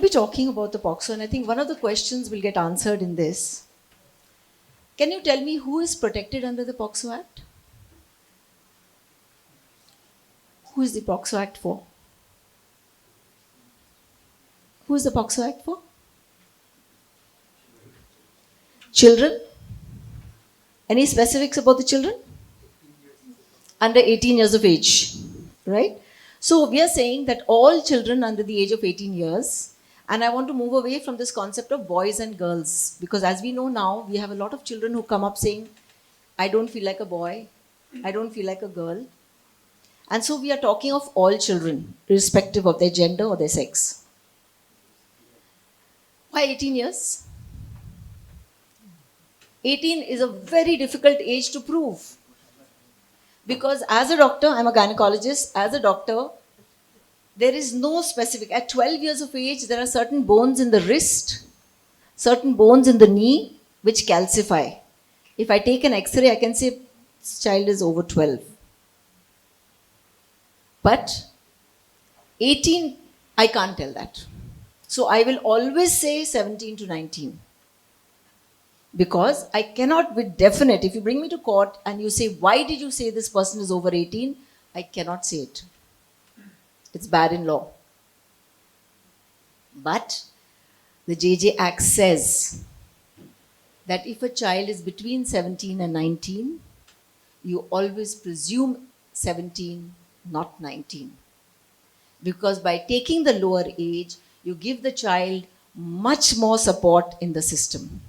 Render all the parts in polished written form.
be talking about the POCSO, and I think one of the questions will get answered in this. Can you tell me who is protected under the POCSO Act? Who is the POCSO Act for? Who is the POCSO Act for? Children? Any specifics about the children? Under 18 years of age, right? So we are saying that all children under the age of 18 years, and I want to move away from this concept of boys and girls, because as we know now, we have a lot of children who come up saying, I don't feel like a boy, I don't feel like a girl. And so we are talking of all children, irrespective of their gender or their sex. Why 18 years? 18 is a very difficult age to prove. Because as a doctor, I'm a gynecologist, as a doctor, there is no specific. At 12 years of age, there are certain bones in the wrist, certain bones in the knee, which calcify. If I take an X-ray, I can say this child is over 12. But 18, I can't tell that. So I will always say 17 to 19. Because I cannot be definite. If you bring me to court and you say, why did you say this person is over 18? I cannot say it. It's bad in law. But the JJ Act says that if a child is between 17 and 19, you always presume 17, not 19. Because by taking the lower age, you give the child much more support in the system.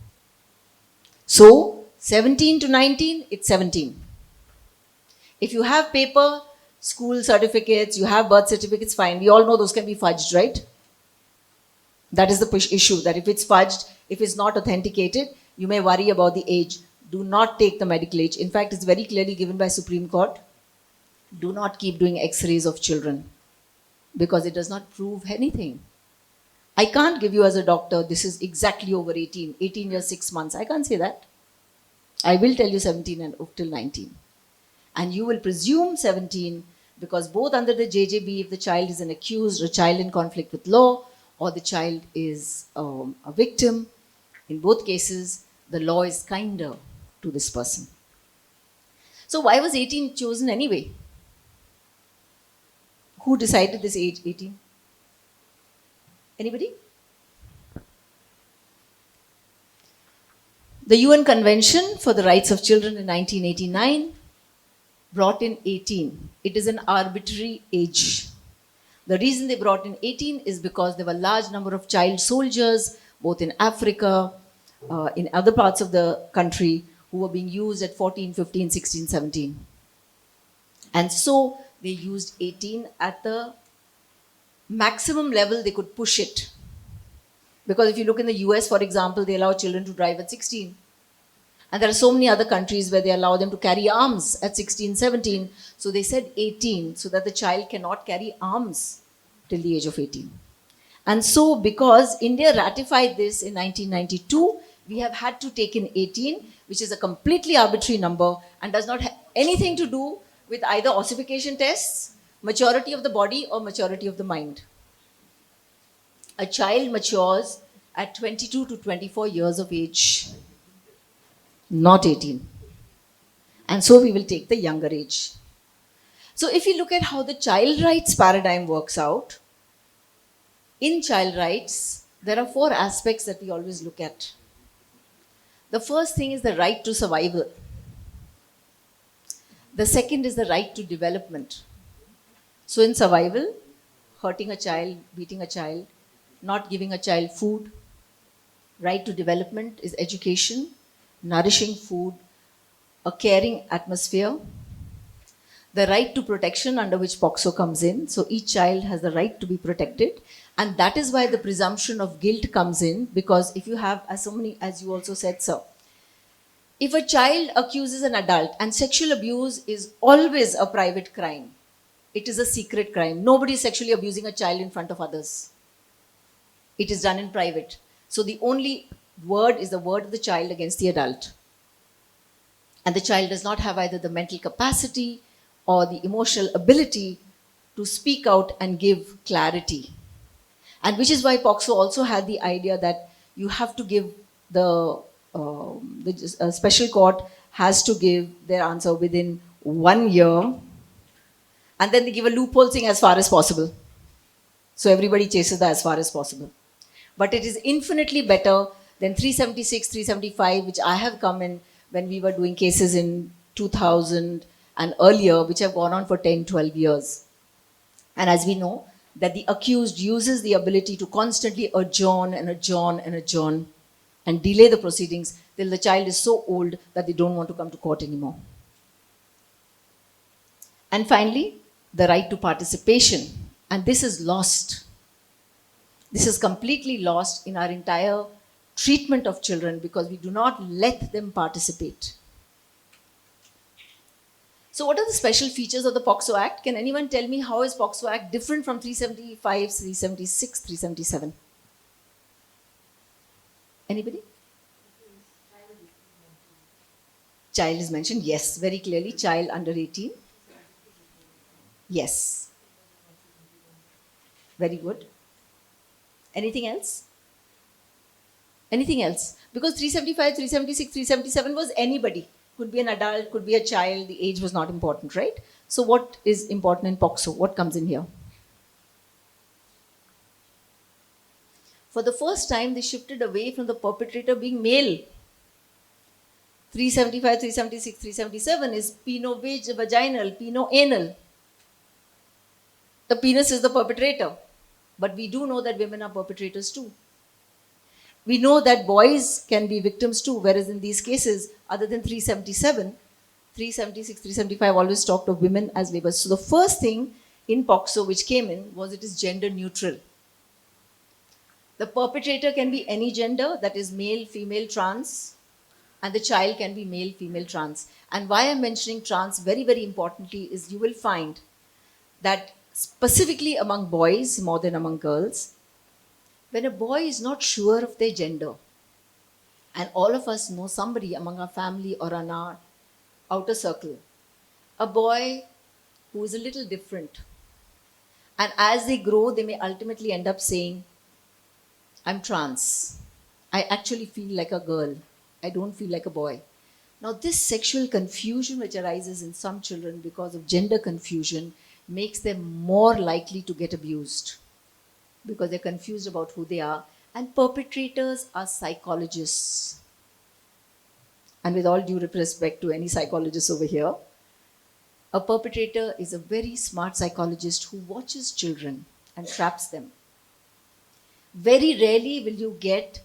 So, 17 to 19, it's 17. If you have paper, school certificates, you have birth certificates, fine. We all know those can be fudged, right? That is the issue, that if it's fudged, if it's not authenticated, you may worry about the age. Do not take the medical age. In fact, it's very clearly given by Supreme Court. Do not keep doing X-rays of children because it does not prove anything. I can't give you as a doctor, this is exactly over 18 years, 6 months. I can't say that. I will tell you 17 and up till 19. And you will presume 17 because both under the JJB, if the child is an accused or a child in conflict with law, or the child is a victim, in both cases, the law is kinder to this person. So why was 18 chosen anyway? Who decided this age, 18? Anybody? The UN Convention for the Rights of Children in 1989 brought in 18. It is an arbitrary age. The reason they brought in 18 is because there were a large number of child soldiers, both in Africa, in other parts of the country, who were being used at 14, 15, 16, 17. And so they used 18 at the maximum level they could push it. Because if you look in the US, for example, they allow children to drive at 16. And there are so many other countries where they allow them to carry arms at 16, 17. So they said 18 so that the child cannot carry arms till the age of 18. And so because India ratified this in 1992, we have had to take in 18, which is a completely arbitrary number and does not have anything to do with either ossification tests, maturity of the body, or maturity of the mind. A child matures at 22 to 24 years of age, not 18. And so we will take the younger age. So if you look at how the child rights paradigm works out, in child rights, there are 4 aspects that we always look at. The first thing is the right to survival. The second is the right to development. So in survival, hurting a child, beating a child, not giving a child food. Right to development is education, nourishing food, a caring atmosphere. The right to protection, under which POCSO comes in. So each child has the right to be protected. And that is why the presumption of guilt comes in, because if you have, as you also said, sir, if a child accuses an adult, and sexual abuse is always a private crime, it is a secret crime. Nobody is sexually abusing a child in front of others. It is done in private. So the only word is the word of the child against the adult. And the child does not have either the mental capacity or the emotional ability to speak out and give clarity. And which is why POCSO also had the idea that you have to give the special court has to give their answer within 1 year, and then they give a loophole saying as far as possible. So everybody chases that as far as possible. But it is infinitely better than 376, 375, which I have come in when we were doing cases in 2000 and earlier, which have gone on for 10, 12 years. And as we know, that the accused uses the ability to constantly adjourn and adjourn and adjourn and delay the proceedings till the child is so old that they don't want to come to court anymore. And finally, the right to participation. And this is lost. This is completely lost in our entire treatment of children because we do not let them participate. So what are the special features of the POCSO Act? Can anyone tell me how is POCSO Act different from 375, 376, 377? Anybody? Child is mentioned, yes, very clearly, child under 18. Yes. Very good. Anything else? Anything else? Because 375, 376, 377 was anybody. Could be an adult, could be a child, the age was not important, right? So what is important in POCSO? What comes in here? For the first time, they shifted away from the perpetrator being male. 375, 376, 377 is peno-vaginal, peno-anal. The penis is the perpetrator. But we do know that women are perpetrators too. We know that boys can be victims too, whereas in these cases, other than 377, 376, 375 always talked of women as laborers. So the first thing in POCSO which came in was it is gender neutral. The perpetrator can be any gender, that is male, female, trans, and the child can be male, female, trans. And why I'm mentioning trans very, very importantly is you will find that specifically among boys more than among girls, when a boy is not sure of their gender, and all of us know somebody among our family or in our outer circle, a boy who is a little different, and as they grow, they may ultimately end up saying, I'm trans. I actually feel like a girl. I don't feel like a boy. Now, this sexual confusion which arises in some children because of gender confusion makes them more likely to get abused because they're confused about who they are. And perpetrators are psychologists. And with all due respect to any psychologist over here, a perpetrator is a very smart psychologist who watches children and traps them. Very rarely will you get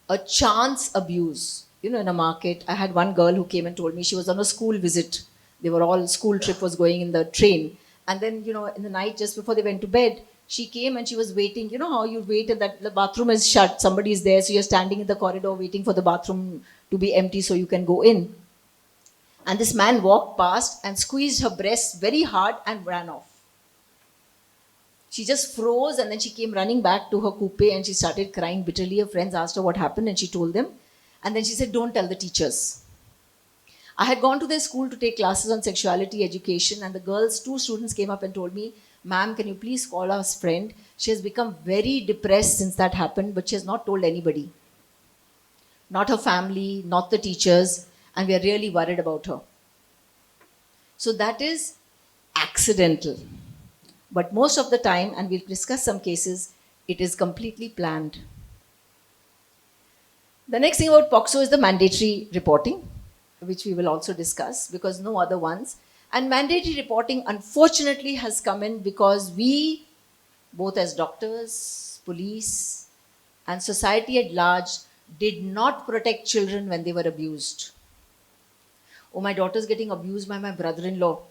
a chance abuse. In a market, I had one girl who came and told me she was on a school visit. They were all, school trip was going in the train. And then, in the night, just before they went to bed, she came and she was waiting. You know how you wait and that the bathroom is shut, somebody is there, so you're standing in the corridor waiting for the bathroom to be empty so you can go in. And this man walked past and squeezed her breasts very hard and ran off. She just froze and then she came running back to her coupe and she started crying bitterly. Her friends asked her what happened and she told them. And then she said, don't tell the teachers. I had gone to their school to take classes on sexuality education, and the girls, 2 students came up and told me, ma'am, can you please call our friend? She has become very depressed since that happened, but she has not told anybody. Not her family, not the teachers, and we are really worried about her. So that is accidental. But most of the time, and we'll discuss some cases, it is completely planned. The next thing about POCSO is the mandatory reporting, which we will also discuss because no other ones. And mandatory reporting, unfortunately, has come in because we, both as doctors, police, and society at large, did not protect children when they were abused. Oh, my daughter's getting abused by my brother-in-law,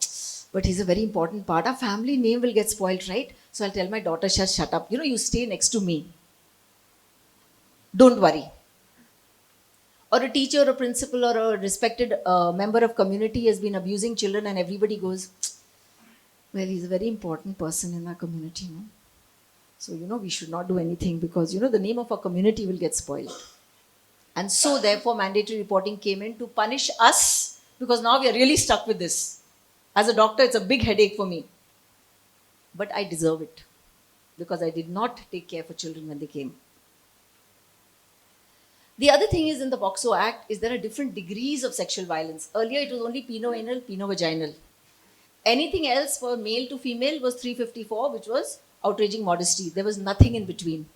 but he's a very important part. Our family name will get spoiled, right? So I'll tell my daughter, shut up. You stay next to me. Don't worry. Or a teacher or a principal or a respected member of community has been abusing children and everybody goes, well, he's a very important person in our community. No? So, we should not do anything because, the name of our community will get spoiled. And so, therefore, mandatory reporting came in to punish us because now we are really stuck with this. As a doctor, it's a big headache for me. But I deserve it. because I did not take care for children when they came. The other thing is in the POCSO Act is there are different degrees of sexual violence. Earlier it was only penoanal, penovaginal. Anything else for male to female was 354, which was outraging modesty. There was nothing in between.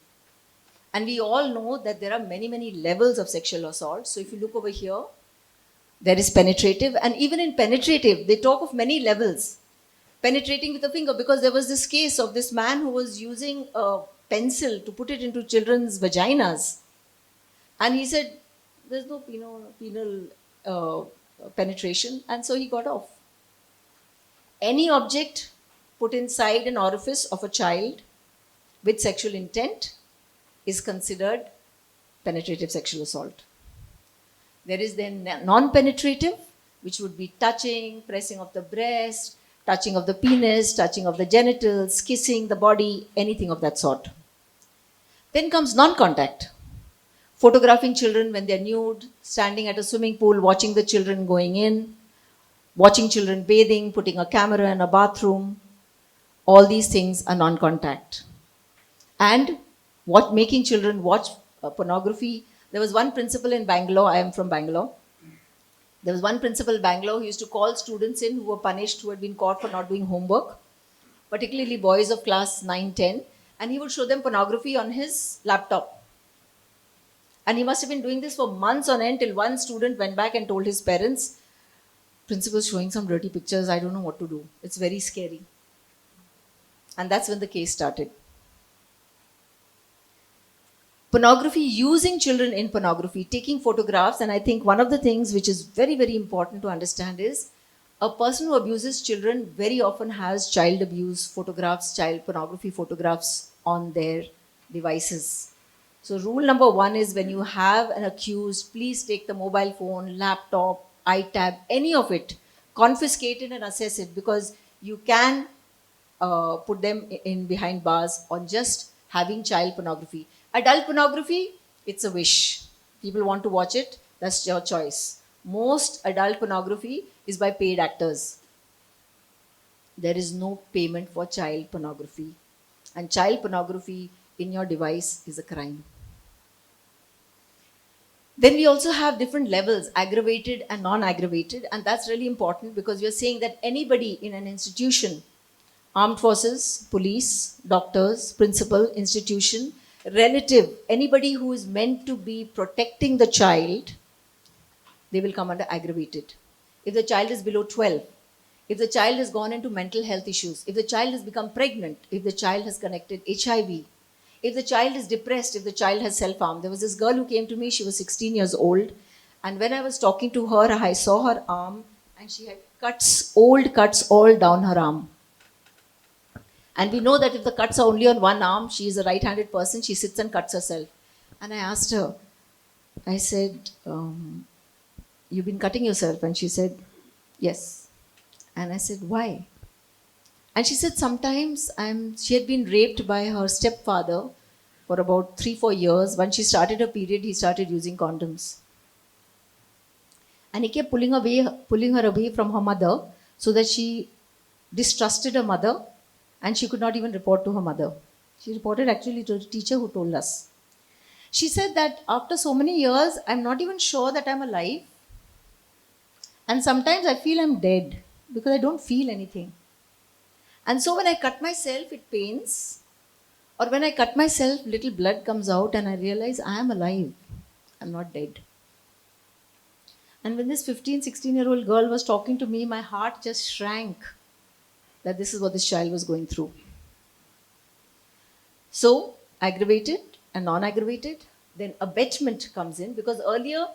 And we all know that there are many, many levels of sexual assault. So if you look over here, there is penetrative. And even in penetrative, they talk of many levels. Penetrating with a finger, because there was this case of this man who was using a pencil to put it into children's vaginas. And he said, there's no penal penetration. And so he got off. Any object put inside an orifice of a child with sexual intent is considered penetrative sexual assault. There is then non-penetrative, which would be touching, pressing of the breast, touching of the penis, touching of the genitals, kissing the body, anything of that sort. Then comes non-contact. Photographing children when they're nude, standing at a swimming pool, watching the children going in, watching children bathing, putting a camera in a bathroom. All these things are non-contact. And making children watch pornography. There was one principal in Bangalore, I am from Bangalore. There was one principal in Bangalore who used to call students in who were punished, who had been caught for not doing homework, particularly boys of class 9, 10, and he would show them pornography on his laptop. And he must have been doing this for months on end till one student went back and told his parents, principal's showing some dirty pictures, I don't know what to do. It's very scary. And that's when the case started. Pornography, using children in pornography, taking photographs, and I think one of the things which is very, very important to understand is a person who abuses children very often has child abuse photographs, child pornography photographs on their devices. So rule number 1 is when you have an accused, please take the mobile phone, laptop, iTab, any of it, confiscate it and assess it, because you can put them in behind bars on just having child pornography. Adult pornography, it's a wish. People want to watch it, that's your choice. Most adult pornography is by paid actors. There is no payment for child pornography. And child pornography in your device is a crime. Then we also have different levels, aggravated and non-aggravated, and that's really important because we are saying that anybody in an institution, armed forces, police, doctors, principal, institution, relative, anybody who is meant to be protecting the child, they will come under aggravated. If the child is below 12, if the child has gone into mental health issues, if the child has become pregnant, if the child has connected HIV, if the child is depressed, if the child has self-harm. There was this girl who came to me, she was 16 years old, and when I was talking to her, I saw her arm and she had cuts, old cuts all down her arm. And we know that if the cuts are only on one arm, she is a right-handed person, she sits and cuts herself. And I asked her, I said, you've been cutting yourself? And she said, yes. And I said, why? And she said, sometimes she had been raped by her stepfather for about 3-4 years. When she started her period, he started using condoms. And he kept pulling her away from her mother so that she distrusted her mother and she could not even report to her mother. She reported actually to the teacher who told us. She said that after so many years, I'm not even sure that I'm alive. And sometimes I feel I'm dead because I don't feel anything. And so when I cut myself, it pains. Or when I cut myself, little blood comes out and I realize I am alive. I'm not dead. And when this 15, 16-year-old girl was talking to me, my heart just shrank that this is what this child was going through. So, aggravated and non-aggravated. Then abetment comes in, because earlier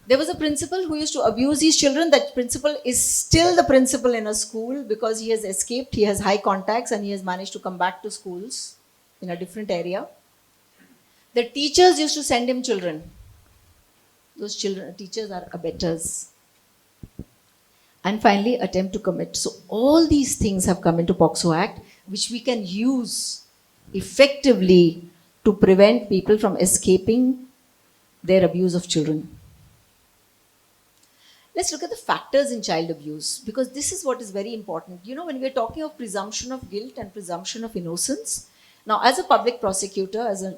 there was a principal who used to abuse these children. That principal is still the principal in a school because he has escaped, he has high contacts and he has managed to come back to schools in a different area. The teachers used to send him children. Those teachers are abettors. And finally, attempt to commit. So all these things have come into POCSO Act, which we can use effectively to prevent people from escaping their abuse of children. Let's look at the factors in child abuse, because this is what is very important. You know, when we're talking of presumption of guilt and presumption of innocence, Now, as a public prosecutor, as an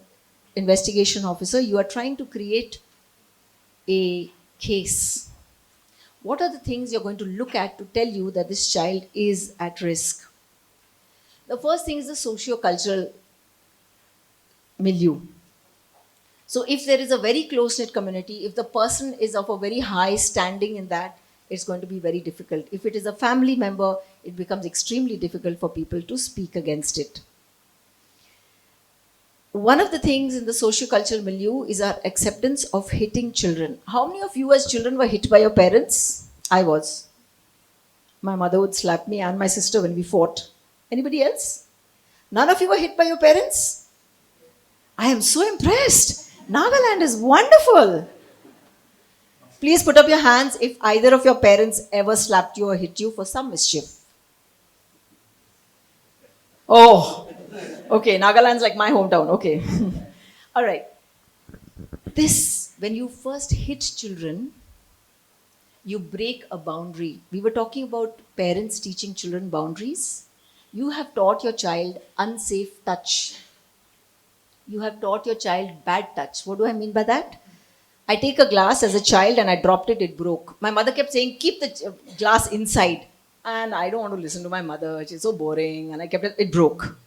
investigation officer, you are trying to create a case. What are the things you're going to look at to tell you that this child is at risk? The first thing is the socio-cultural milieu. So if there is a very close-knit community, if the person is of a very high standing in that, it's going to be very difficult. If it is a family member, it becomes extremely difficult for people to speak against it. One of the things in the socio-cultural milieu is our acceptance of hitting children. How many of you as children were hit by your parents? I was. My mother would slap me and my sister when we fought. Anybody else? None of you were hit by your parents? I am so impressed. Nagaland is wonderful. Please put up your hands if either of your parents ever slapped you or hit you for some mischief. Oh, okay. Nagaland's like my hometown. Okay. All right. This, when you first hit children, you break a boundary. We were talking about parents teaching children boundaries. You have taught your child unsafe touch. You have taught your child bad touch. What do I mean by that? I take a glass as a child and I dropped it, it broke. My mother kept saying, keep the glass inside. And I don't want to listen to my mother. She's so boring. And I kept it, it broke.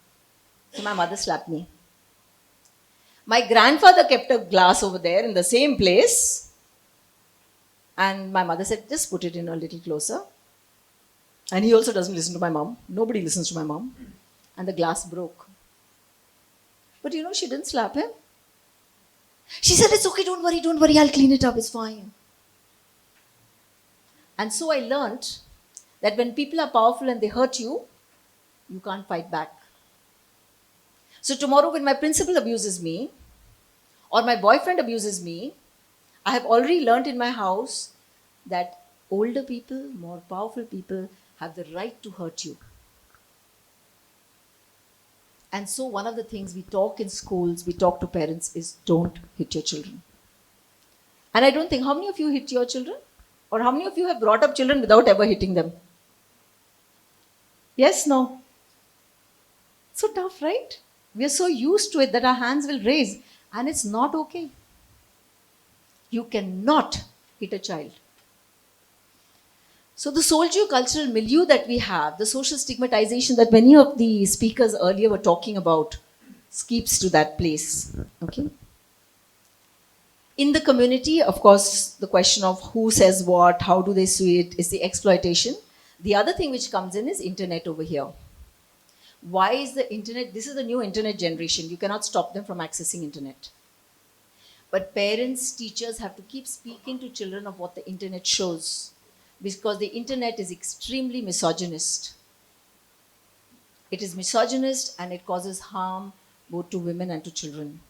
So my mother slapped me. My grandfather kept a glass over there in the same place. And my mother said, just put it in a little closer. And he also doesn't listen to my mom. Nobody listens to my mom. And the glass broke. But you know, she didn't slap him. She said, it's okay, don't worry, I'll clean it up, it's fine. And so I learnt that when people are powerful and they hurt you, you can't fight back. So tomorrow when my principal abuses me, or my boyfriend abuses me, I have already learnt in my house that older people, more powerful people, have the right to hurt you. And so one of the things we talk in schools, we talk to parents is don't hit your children. And I don't think, how many of you hit your children? Or how many of you have brought up children without ever hitting them? Yes, no? So tough, right? We are so used to it that our hands will raise. And it's not okay. You cannot hit a child. So the socio-cultural milieu that we have, the social stigmatization that many of the speakers earlier were talking about, keeps to that place. Okay. In the community, of course, the question of who says what, how do they see it, is the exploitation. The other thing which comes in is internet over here. Why is the internet, this is the new internet generation. You cannot stop them from accessing internet. But parents, teachers have to keep speaking to children of what the internet shows. Because the internet is extremely misogynist. It is misogynist and it causes harm both to women and to children.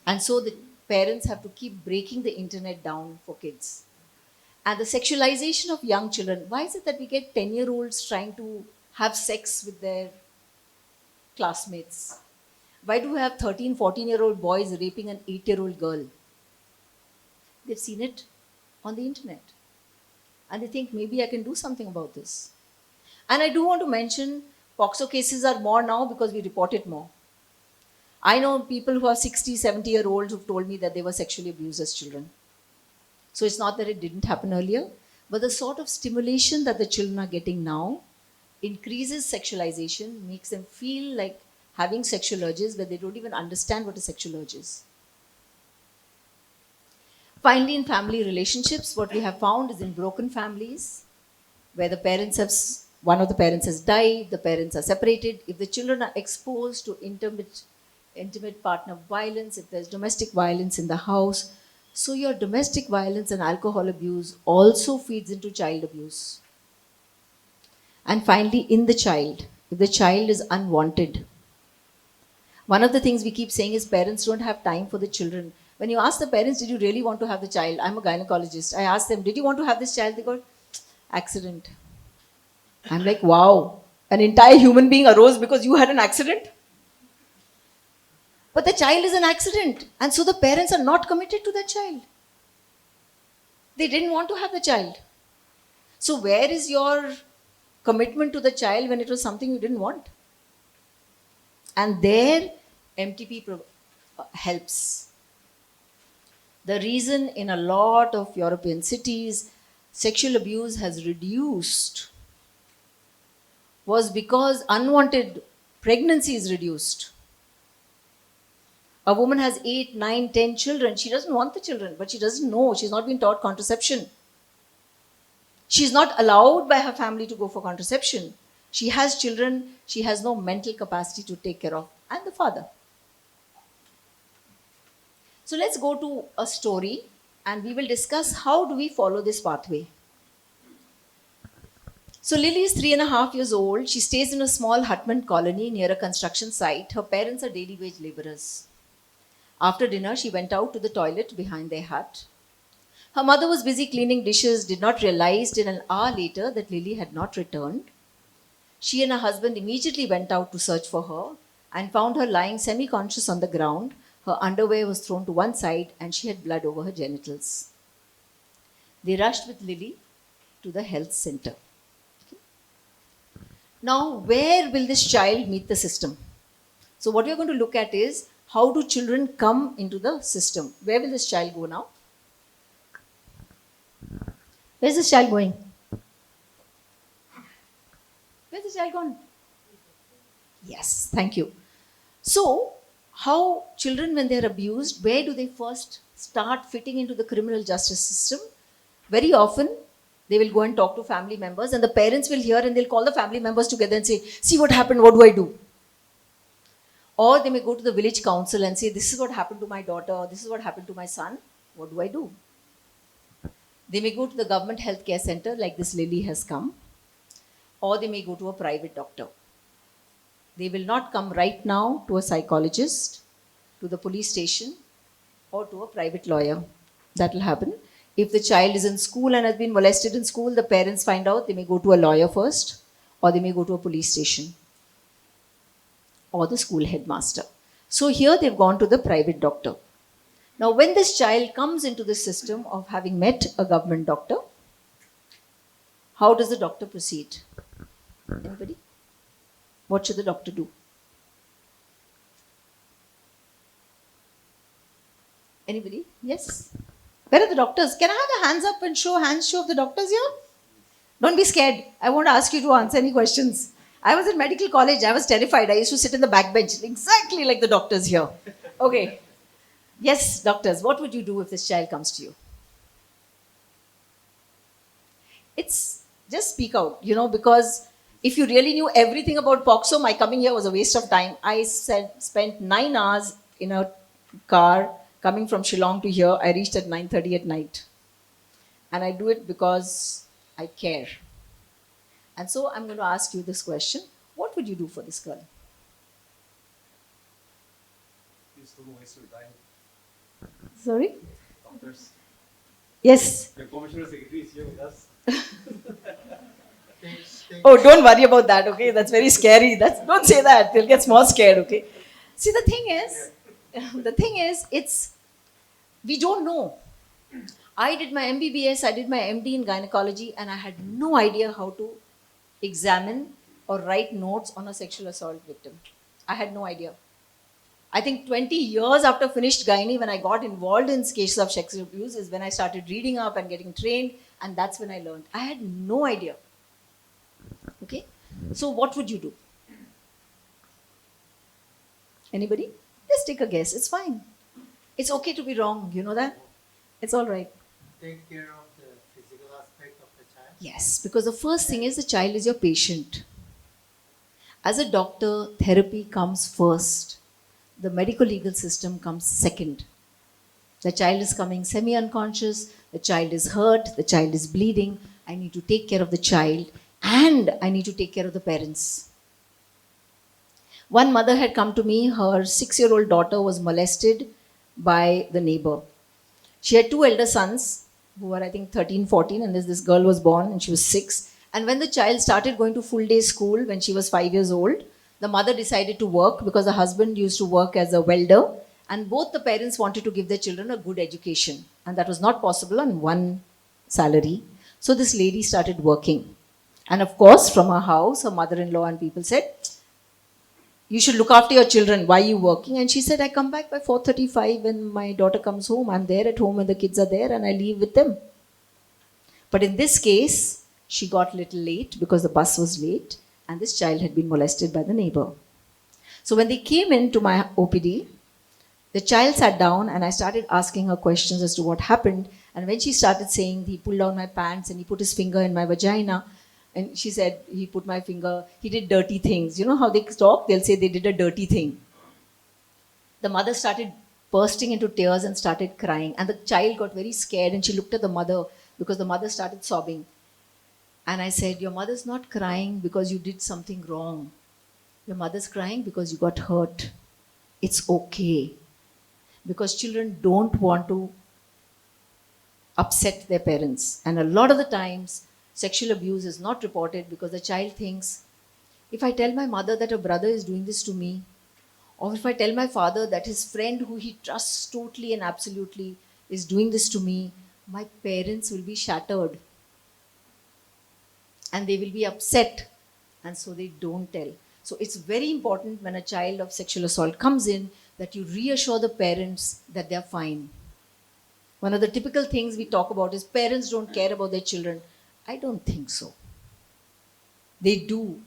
And so the parents have to keep breaking the internet down for kids. And the sexualization of young children, why is it that we get 10-year-olds trying to have sex with their classmates? Why do we have 13, 14-year-old boys raping an 8-year-old girl? They've seen it on the internet. And they think, maybe I can do something about this. And I do want to mention, POCSO cases are more now because we report it more. I know people who are 60, 70-year-olds who've told me that they were sexually abused as children. So it's not that it didn't happen earlier, but the sort of stimulation that the children are getting now increases sexualization, makes them feel like having sexual urges where they don't even understand what a sexual urge is. Finally, in family relationships, what we have found is in broken families, where the parents have, one of the parents has died, the parents are separated. If the children are exposed to intimate partner violence, if there's domestic violence in the house, so your domestic violence and alcohol abuse also feeds into child abuse. And finally, in the child, if the child is unwanted, one of the things we keep saying is parents don't have time for the children. When you ask the parents, did you really want to have the child? I'm a gynecologist. I ask them, did you want to have this child? They go, accident. I'm like, wow, an entire human being arose because you had an accident? But the child is an accident. And so the parents are not committed to that child. They didn't want to have the child. So where is your commitment to the child when it was something you didn't want? And there, MTP helps. The reason in a lot of European cities sexual abuse has reduced was because unwanted pregnancy is reduced. A woman has 8, 9, 10 children. She doesn't want the children, but she doesn't know. She's not been taught contraception. She's not allowed by her family to go for contraception. She has children. She has no mental capacity to take care of, and the father. So let's go to a story and we will discuss how do we follow this pathway. So Lily is 3.5 years old. She stays in a small hutment colony near a construction site. Her parents are daily wage laborers. After dinner, she went out to the toilet behind their hut. Her mother was busy cleaning dishes, did not realize till an hour later that Lily had not returned. She and her husband immediately went out to search for her and found her lying semi-conscious on the ground. Her underwear was thrown to one side and she had blood over her genitals. They rushed with Lily to the health center. Now, where will this child meet the system? So what we are going to look at is how do children come into the system? Where will this child go now? Where's this child going? Where's this child gone? Yes, thank you. So, how children, when they're abused, where do they first start fitting into the criminal justice system? Very often, they will go and talk to family members, and the parents will hear and they'll call the family members together and say, see what happened, what do I do? Or they may go to the village council and say, this is what happened to my daughter, this is what happened to my son, what do I do? They may go to the government healthcare center like this Lily has come, or they may go to a private doctor. They will not come right now to a psychologist, to the police station, or to a private lawyer. That will happen. If the child is in school and has been molested in school, the parents find out, they may go to a lawyer first, or they may go to a police station, or the school headmaster. So here they've gone to the private doctor. Now, when this child comes into the system of having met a government doctor, how does the doctor proceed? Anybody? What should the doctor do? Anybody? Yes? Where are the doctors? Can I have the hands up and show of the doctors here? Don't be scared. I won't ask you to answer any questions. I was in medical college. I was terrified. I used to sit in the back bench, exactly like the doctors here. Okay. Yes, doctors, what would you do if this child comes to you? It's just speak out, because if you really knew everything about POCSO, my coming here was a waste of time. I spent 9 hours in a car coming from Shillong to here. I reached at 9:30 at night. And I do it because I care. And so I'm going to ask you this question. What would you do for this girl? Use the voice to die. Sorry? Doctors. Yes. The commissioner secretary is here with us. Oh, don't worry about that, okay? That's very scary. Don't say that. They'll get more scared, okay? See, the thing is, we don't know. I did my MBBS, I did my MD in gynecology, and I had no idea how to examine or write notes on a sexual assault victim. I had no idea. I think 20 years after finished gynae, when I got involved in cases of sexual abuse, is when I started reading up and getting trained, and that's when I learned. I had no idea. Okay? So what would you do? Anybody? Just take a guess. It's fine. It's okay to be wrong. You know that? It's all right. Take care of the physical aspect of the child? Yes, because the first thing is the child is your patient. As a doctor, therapy comes first. The medical legal system comes second. The child is coming semi-unconscious, the child is hurt, the child is bleeding. I need to take care of the child and I need to take care of the parents. One mother had come to me, her 6-year-old daughter was molested by the neighbor. She had 2 elder sons who were, I think, 13, 14, and this girl was born and she was 6. And when the child started going to full day school when she was 5 years old, the mother decided to work because the husband used to work as a welder, and both the parents wanted to give their children a good education, and that was not possible on one salary. So this lady started working. And of course, from her house, her mother-in-law and people said, you should look after your children. Why are you working? And she said, I come back by 4:35 when my daughter comes home. I'm there at home when the kids are there and I leave with them. But in this case, she got a little late because the bus was late and this child had been molested by the neighbor. So when they came into my OPD, the child sat down and I started asking her questions as to what happened. And when she started saying, he pulled down my pants and he put his finger in my vagina, and she said, he put my finger, he did dirty things. You know how they talk? They'll say they did a dirty thing. The mother started bursting into tears and started crying. And the child got very scared and she looked at the mother because the mother started sobbing. And I said, your mother's not crying because you did something wrong. Your mother's crying because you got hurt. It's okay. Because children don't want to upset their parents. And a lot of the times, sexual abuse is not reported because the child thinks, if I tell my mother that her brother is doing this to me, or if I tell my father that his friend who he trusts totally and absolutely is doing this to me, my parents will be shattered. And they will be upset. And so they don't tell. So it's very important when a child of sexual assault comes in that you reassure the parents that they're fine. One of the typical things we talk about is parents don't care about their children. I don't think so. They do.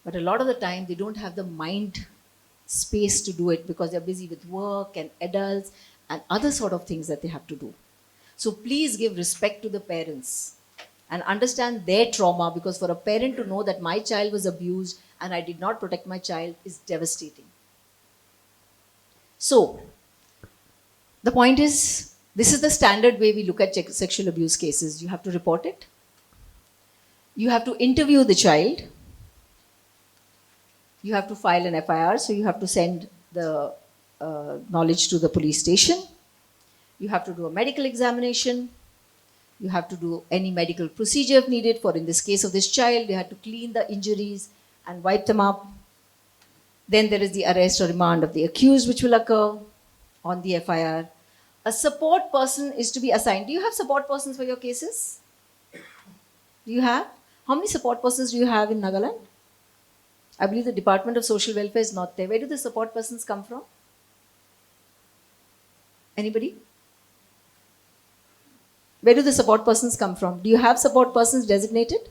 But a lot of the time they don't have the mind space to do it because they're busy with work and adults and other sort of things that they have to do. So please give respect to the parents and understand their trauma, because for a parent to know that my child was abused and I did not protect my child is devastating. So, the point is, this is the standard way we look at sexual abuse cases. You have to report it. You have to interview the child. You have to file an FIR, so you have to send the knowledge to the police station. You have to do a medical examination. You have to do any medical procedure if needed. For in this case of this child, they had to clean the injuries and wipe them up. Then there is the arrest or remand of the accused, which will occur on the FIR. A support person is to be assigned. Do you have support persons for your cases? Do you have? How many support persons do you have in Nagaland? I believe the Department of Social Welfare is not there. Where do the support persons come from? Anybody? Where do the support persons come from? Do you have support persons designated?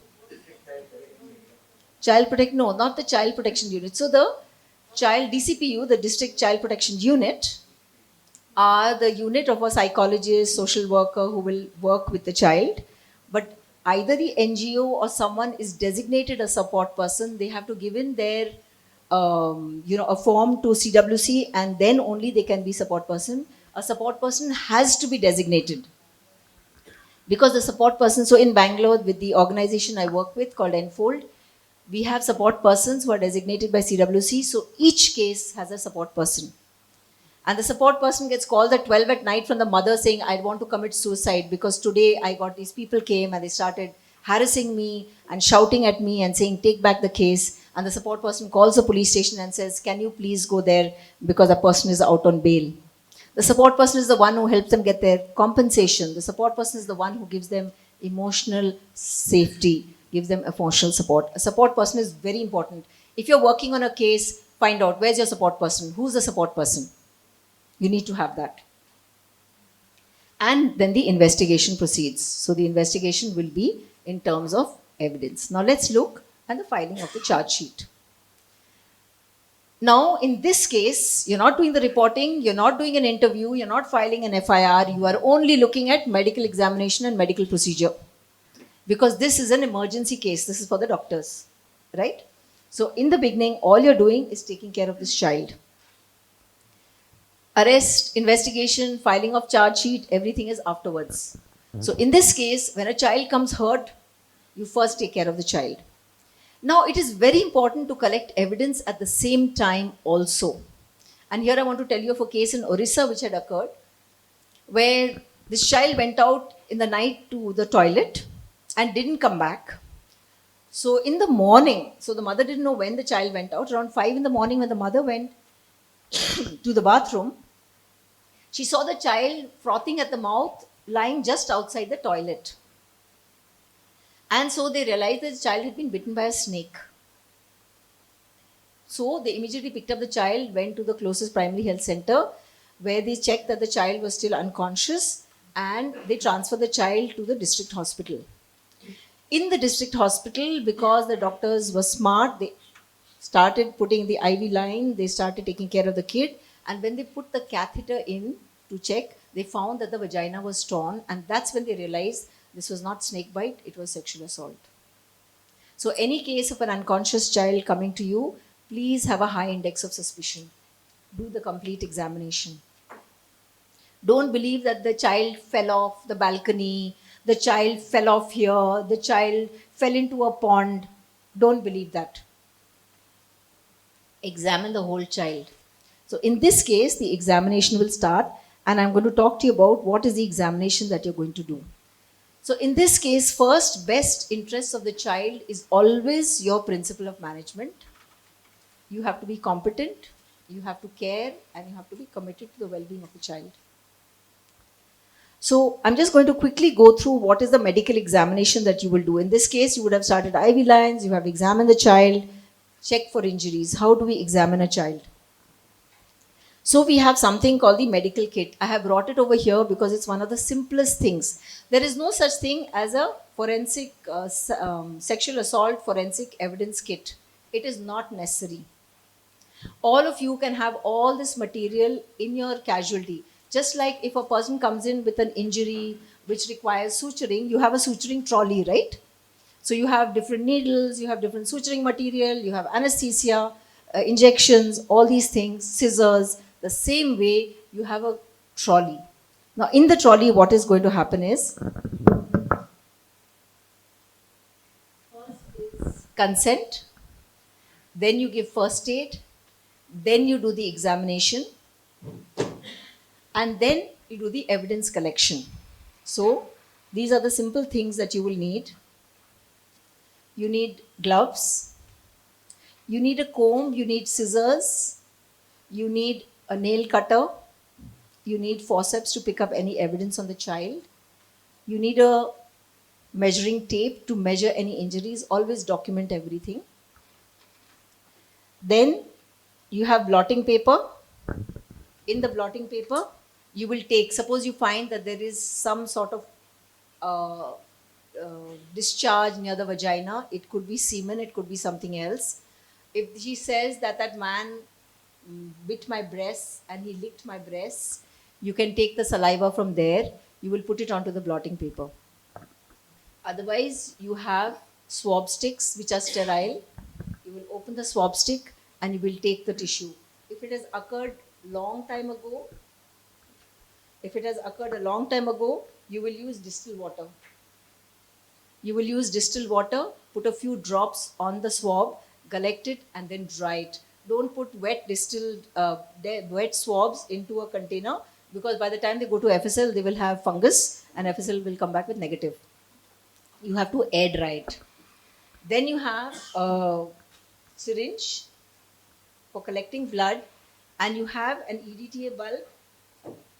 Child Protect? No, not the Child Protection Unit. So the Child DCPU, the District Child Protection Unit, are the unit of a psychologist, social worker who will work with the child. But either the NGO or someone is designated a support person. They have to give in their, a form to CWC, and then only they can be support person. A support person has to be designated. Because the support person, so in Bangalore with the organization I work with called Enfold, we have support persons who are designated by CWC. So each case has a support person. And the support person gets called at 12 at night from the mother saying, I want to commit suicide because today I got these people came and they started harassing me and shouting at me and saying, take back the case. And the support person calls the police station and says, can you please go there because the person is out on bail. The support person is the one who helps them get their compensation. The support person is the one who gives them emotional safety, gives them emotional support. A support person is very important. If you're working on a case, find out where's your support person, who's the support person. You need to have that. And then the investigation proceeds. So the investigation will be in terms of evidence. Now let's look at the filing of the charge sheet. Now, in this case, you're not doing the reporting, you're not doing an interview, you're not filing an FIR, you are only looking at medical examination and medical procedure. Because this is an emergency case, this is for the doctors, right? So in the beginning, all you're doing is taking care of this child. Arrest, investigation, filing of charge sheet, everything is afterwards. So in this case, when a child comes hurt, you first take care of the child. Now, it is very important to collect evidence at the same time also. And here I want to tell you of a case in Orissa which had occurred, where this child went out in the night to the toilet and didn't come back. So in the morning, so the mother didn't know when the child went out, around 5 in the morning when the mother went to the bathroom, she saw the child frothing at the mouth, lying just outside the toilet. And so they realized that the child had been bitten by a snake. So they immediately picked up the child, went to the closest primary health center where they checked that the child was still unconscious, and they transferred the child to the district hospital. In the district hospital, because the doctors were smart, they started putting the IV line, they started taking care of the kid, and when they put the catheter in to check, they found that the vagina was torn, and that's when they realized this was not snake bite, it was sexual assault. So, any case of an unconscious child coming to you, please have a high index of suspicion. Do the complete examination. Don't believe that the child fell off the balcony, the child fell off here, the child fell into a pond. Don't believe that. Examine the whole child. So, in this case, the examination will start, and I'm going to talk to you about what is the examination that you're going to do. So, in this case, first, best interests of the child is always your principle of management. You have to be competent, you have to care, and you have to be committed to the well being of the child. So, I'm just going to quickly go through what is the medical examination that you will do. In this case, you would have started IV lines, you have examined the child, check for injuries. How do we examine a child? So we have something called the medical kit. I have brought it over here because it's one of the simplest things. There is no such thing as a forensic sexual assault forensic evidence kit. It is not necessary. All of you can have all this material in your casualty. Just like if a person comes in with an injury which requires suturing, you have a suturing trolley, right? So you have different needles, you have different suturing material, you have anesthesia, injections, all these things, scissors. The same way you have a trolley. Now in the trolley, what is going to happen is, first is consent, then you give first aid, then you do the examination, and then you do the evidence collection. So these are the simple things that you will need. You need gloves, you need a comb, you need scissors, you need a nail cutter, you need forceps to pick up any evidence on the child, you need a measuring tape to measure any injuries, always document everything. Then you have blotting paper. In the blotting paper, you will take, suppose you find that there is some sort of discharge near the vagina, it could be semen, it could be something else. If she says that that man bit my breasts and he licked my breasts, you can take the saliva from there, you will put it onto the blotting paper. Otherwise, you have swab sticks which are sterile. You will open the swab stick and you will take the tissue. If it has occurred a long time ago, you will use distilled water. You will use distilled water, put a few drops on the swab, collect it, and then dry it. Don't put wet swabs into a container, because by the time they go to FSL, they will have fungus and FSL will come back with negative. You have to air dry it. Then you have a syringe for collecting blood, and you have an EDTA bulb.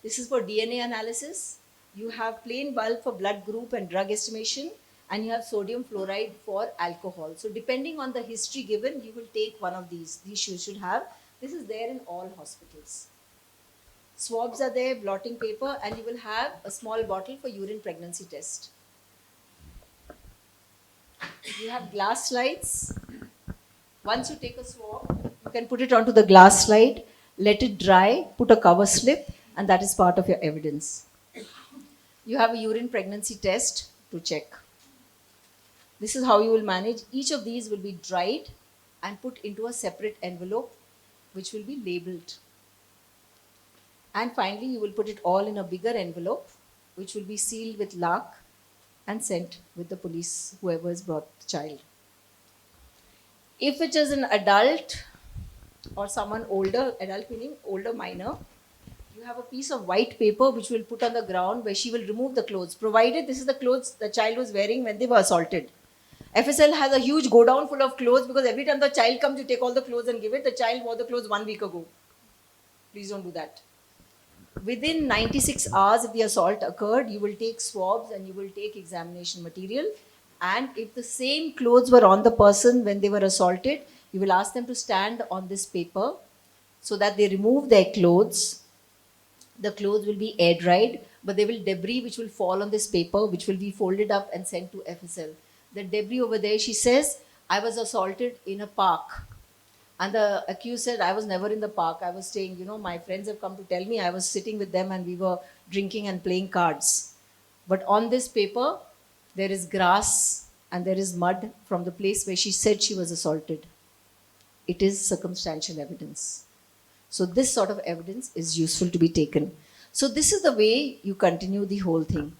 This is for DNA analysis. You have plain bulb for blood group and drug estimation, and you have sodium fluoride for alcohol. So depending on the history given, you will take one of these. These you should have. This is there in all hospitals. Swabs are there, blotting paper, and you will have a small bottle for urine pregnancy test. You have glass slides. Once you take a swab, you can put it onto the glass slide, let it dry, put a cover slip, and that is part of your evidence. You have a urine pregnancy test to check. This is how you will manage. Each of these will be dried and put into a separate envelope which will be labeled. And finally, you will put it all in a bigger envelope which will be sealed with lac and sent with the police, whoever has brought the child. If it is an adult or someone older, adult meaning older minor, you have a piece of white paper which will put on the ground where she will remove the clothes, provided this is the clothes the child was wearing when they were assaulted. FSL has a huge go down full of clothes, because every time the child comes, you take all the clothes and give it. The child wore the clothes 1 week ago. Please don't do that. Within 96 hours, if the assault occurred, you will take swabs and you will take examination material. And if the same clothes were on the person when they were assaulted, You will ask them to stand on this paper so that they remove their clothes. The clothes will be air dried, but there will debris which will fall on this paper, which will be folded up and sent to FSL. The debris over there, she says, I was assaulted in a park. And the accused said, I was never in the park. I was staying, my friends have come to tell me I was sitting with them and we were drinking and playing cards. But on this paper, there is grass and there is mud from the place where she said she was assaulted. It is circumstantial evidence. So this sort of evidence is useful to be taken. So this is the way you continue the whole thing.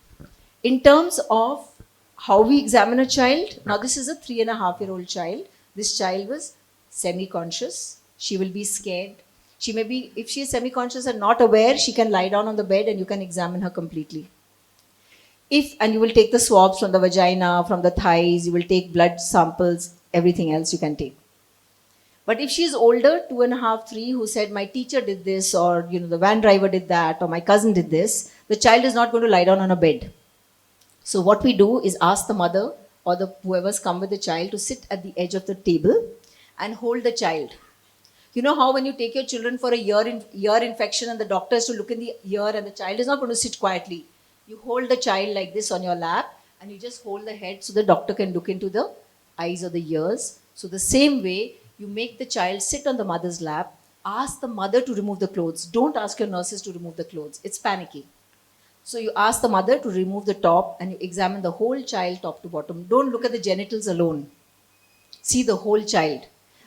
In terms of how we examine a child, now this is a 3.5-year-old child. This child was semi-conscious. She will be scared. She may be, if she is semi-conscious and not aware, she can lie down on the bed and you can examine her completely. And you will take the swabs from the vagina, from the thighs, you will take blood samples, everything else you can take. But if she is older, 2.5, 3, who said, my teacher did this, or the van driver did that, or my cousin did this, the child is not going to lie down on a bed. So what we do is ask the mother or whoever's come with the child to sit at the edge of the table and hold the child. You know how when you take your children for a ear infection and the doctor has to look in the ear and the child is not going to sit quietly. You hold the child like this on your lap and you just hold the head so the doctor can look into the eyes or the ears. So the same way, you make the child sit on the mother's lap, ask the mother to remove the clothes. Don't ask your nurses to remove the clothes. It's panicky. So you ask the mother to remove the top and you examine the whole child top to bottom. Don't look at the genitals alone. See the whole child.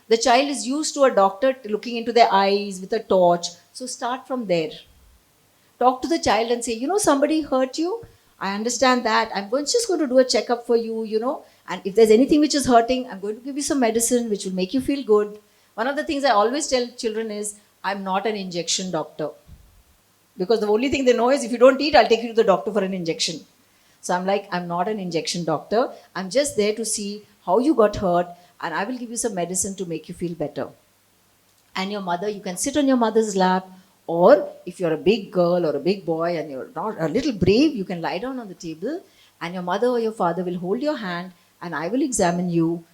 The child is used to a doctor looking into their eyes with a torch. So start from there. Talk to the child and say, somebody hurt you. I understand that. I'm just going to do a checkup for you, and if there's anything which is hurting, I'm going to give you some medicine which will make you feel good. One of the things I always tell children is, I'm not an injection doctor. Because the only thing they know is, if you don't eat, I'll take you to the doctor for an injection. So I'm like, I'm not an injection doctor. I'm just there to see how you got hurt and I will give you some medicine to make you feel better. And your mother, you can sit on your mother's lap, or if you're a big girl or a big boy and you're not a little brave, you can lie down on the table and your mother or your father will hold your hand and I will examine you.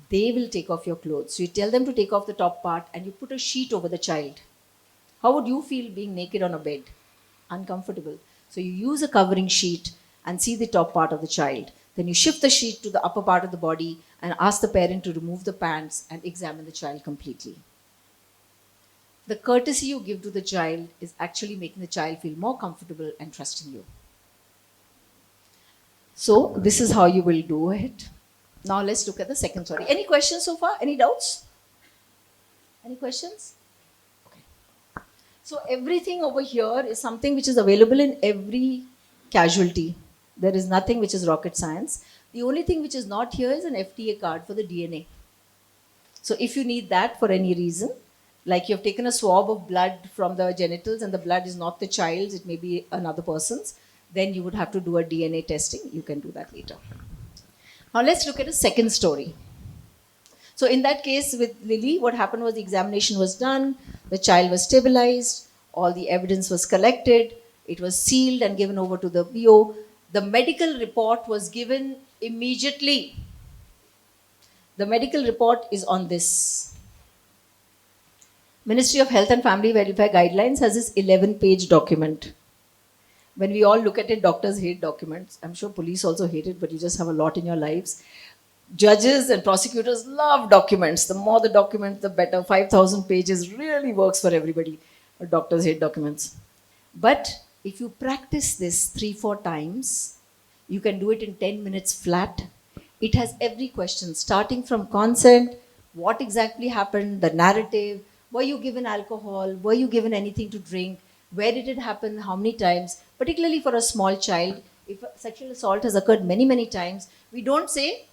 They will take off your clothes. So you tell them to take off the top part and you put a sheet over the child. How would you feel being naked on a bed? Uncomfortable. So you use a covering sheet and see the top part of the child. Then you shift the sheet to the upper part of the body and ask the parent to remove the pants and examine the child completely. The courtesy you give to the child is actually making the child feel more comfortable and trusting you. So this is how you will do it. Now let's look at the second story. Any questions so far? Any doubts? Any questions? Okay. So everything over here is something which is available in every casualty. There is nothing which is rocket science. The only thing which is not here is an FDA card for the DNA. So if you need that for any reason, like you've taken a swab of blood from the genitals and the blood is not the child's, it may be another person's, then you would have to do a DNA testing. You can do that later. Now let's look at a second story. So in that case with Lily, what happened was the examination was done, the child was stabilized, all the evidence was collected, it was sealed and given over to the PO. The medical report was given immediately. The medical report is on this. Ministry of Health and Family Welfare Guidelines has this 11-page document. When we all look at it, doctors hate documents. I'm sure police also hate it, but you just have a lot in your lives. Judges and prosecutors love documents. The more the document, the better. 5,000 pages really works for everybody. But doctors hate documents. But if you practice this 3-4 times, you can do it in 10 minutes flat. It has every question, starting from consent, what exactly happened, the narrative, were you given alcohol, were you given anything to drink, where did it happen, how many times, particularly for a small child. If sexual assault has occurred many, many times, we don't say,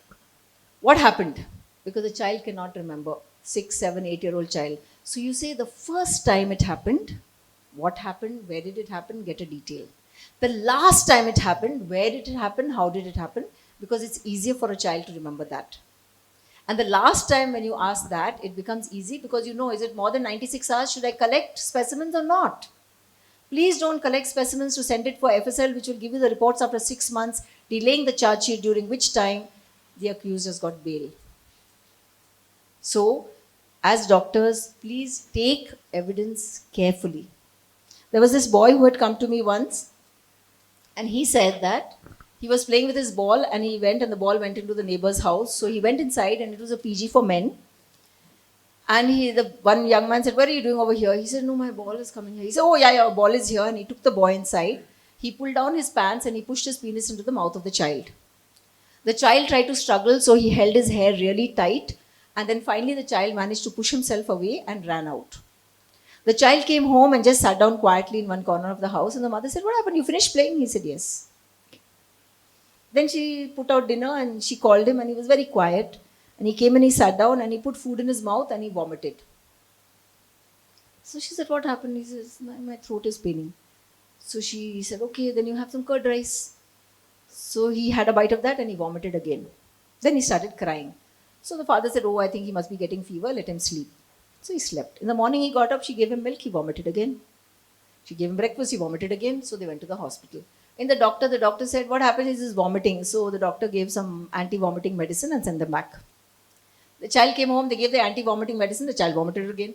what happened? Because the child cannot remember, 6, 7, 8-year-old child. So you say the first time it happened, what happened, where did it happen, get a detail. The last time it happened, where did it happen, how did it happen? Because it's easier for a child to remember that. And the last time when you ask that, it becomes easy because you know, is it more than 96 hours? Should I collect specimens or not? Please don't collect specimens to send it for FSL, which will give you the reports after 6 months, delaying the charge sheet, during which time the accused has got bail. So as doctors, please take evidence carefully. There was this boy who had come to me once, and he said that he was playing with his ball and he went and the ball went into the neighbor's house. So he went inside and it was a PG for men. And the one young man said, "What are you doing over here?" He said, "No, my ball is coming here." He said, "Oh, yeah, ball is here." And he took the boy inside. He pulled down his pants and he pushed his penis into the mouth of the child. The child tried to struggle, so he held his hair really tight. And then finally, the child managed to push himself away and ran out. The child came home and just sat down quietly in one corner of the house. And the mother said, "What happened? You finished playing?" He said, "Yes." Then she put out dinner and she called him and he was very quiet. And he came and he sat down and he put food in his mouth and he vomited. So she said, "What happened?" He says, my throat is paining. So she said, "Okay, then you have some curd rice." So he had a bite of that and he vomited again. Then he started crying. So the father said, "Oh, I think he must be getting fever, let him sleep." So he slept. In the morning he got up, she gave him milk, he vomited again. She gave him breakfast, he vomited again. So they went to the hospital. In the doctor said, "What happened is vomiting." So the doctor gave some anti-vomiting medicine and sent them back. The child came home, they gave the anti-vomiting medicine, the child vomited again.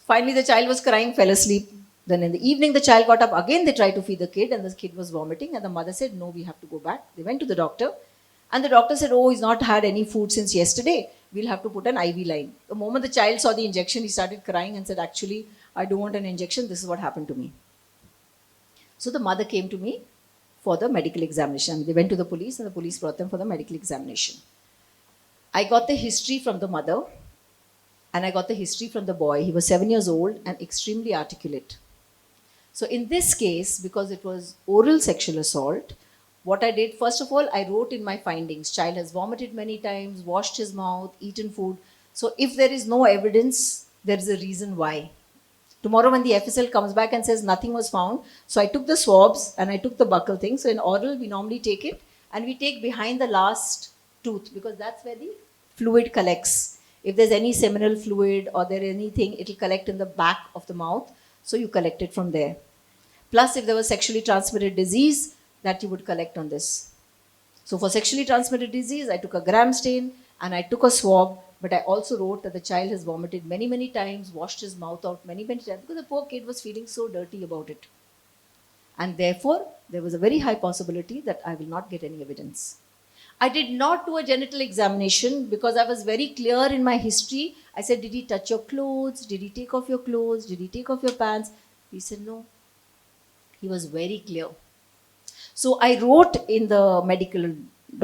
Finally, the child was crying, fell asleep. Then in the evening, the child got up again, they tried to feed the kid and the kid was vomiting and the mother said, "No, we have to go back." They went to the doctor and the doctor said, "Oh, he's not had any food since yesterday. We'll have to put an IV line." The moment the child saw the injection, he started crying and said, "Actually, I don't want an injection. This is what happened to me." So the mother came to me for the medical examination. They went to the police and the police brought them for the medical examination. I got the history from the mother and I got the history from the boy. He was 7 years old and extremely articulate. So in this case, because it was oral sexual assault, what I did, first of all, I wrote in my findings, child has vomited many times, washed his mouth, eaten food. So if there is no evidence, there is a reason why. Tomorrow when the FSL comes back and says nothing was found, so I took the swabs and I took the buccal thing. So in oral, we normally take it and we take behind the last tooth because that's where the fluid collects. If there's any seminal fluid or there anything, it'll collect in the back of the mouth. So you collect it from there. Plus, if there was sexually transmitted disease, that you would collect on this. So for sexually transmitted disease, I took a gram stain and I took a swab, but I also wrote that the child has vomited many, many times, washed his mouth out many, many times because the poor kid was feeling so dirty about it. And therefore, there was a very high possibility that I will not get any evidence. I did not do a genital examination because I was very clear in my history. I said, "Did he touch your clothes? Did he take off your clothes? Did he take off your pants?" He said, "No." He was very clear. So I wrote in the medical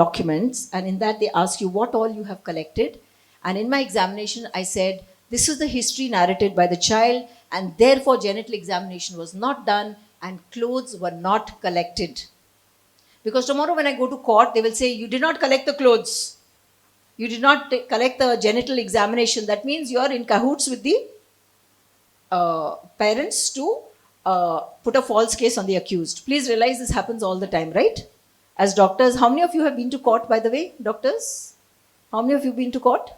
documents, and in that they ask you what all you have collected. And in my examination, I said, this is the history narrated by the child, and therefore genital examination was not done and clothes were not collected. Because tomorrow when I go to court, they will say, "You did not collect the clothes. You did not collect the genital examination." That means you are in cahoots with the parents to put a false case on the accused. Please realize this happens all the time, right? As doctors, how many of you have been to court, by the way, doctors? How many of you have been to court?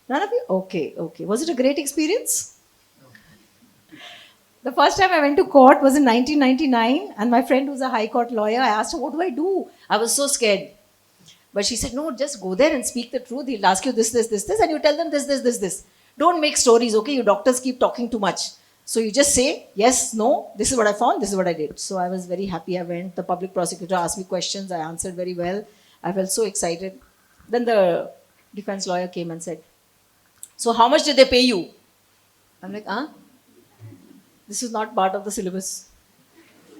None of you? Okay. Was it a great experience? The first time I went to court was in 1999, and my friend who's a high court lawyer, I asked her, "What do I do?" I was so scared. But she said, "No, just go there and speak the truth. He'll ask you this, and you tell them this. Don't make stories, okay? You doctors keep talking too much. So you just say, yes, no, this is what I found, this is what I did." So I was very happy I went. The public prosecutor asked me questions. I answered very well. I felt so excited. Then the defense lawyer came and said, "So how much did they pay you?" I'm like, "This is not part of the syllabus."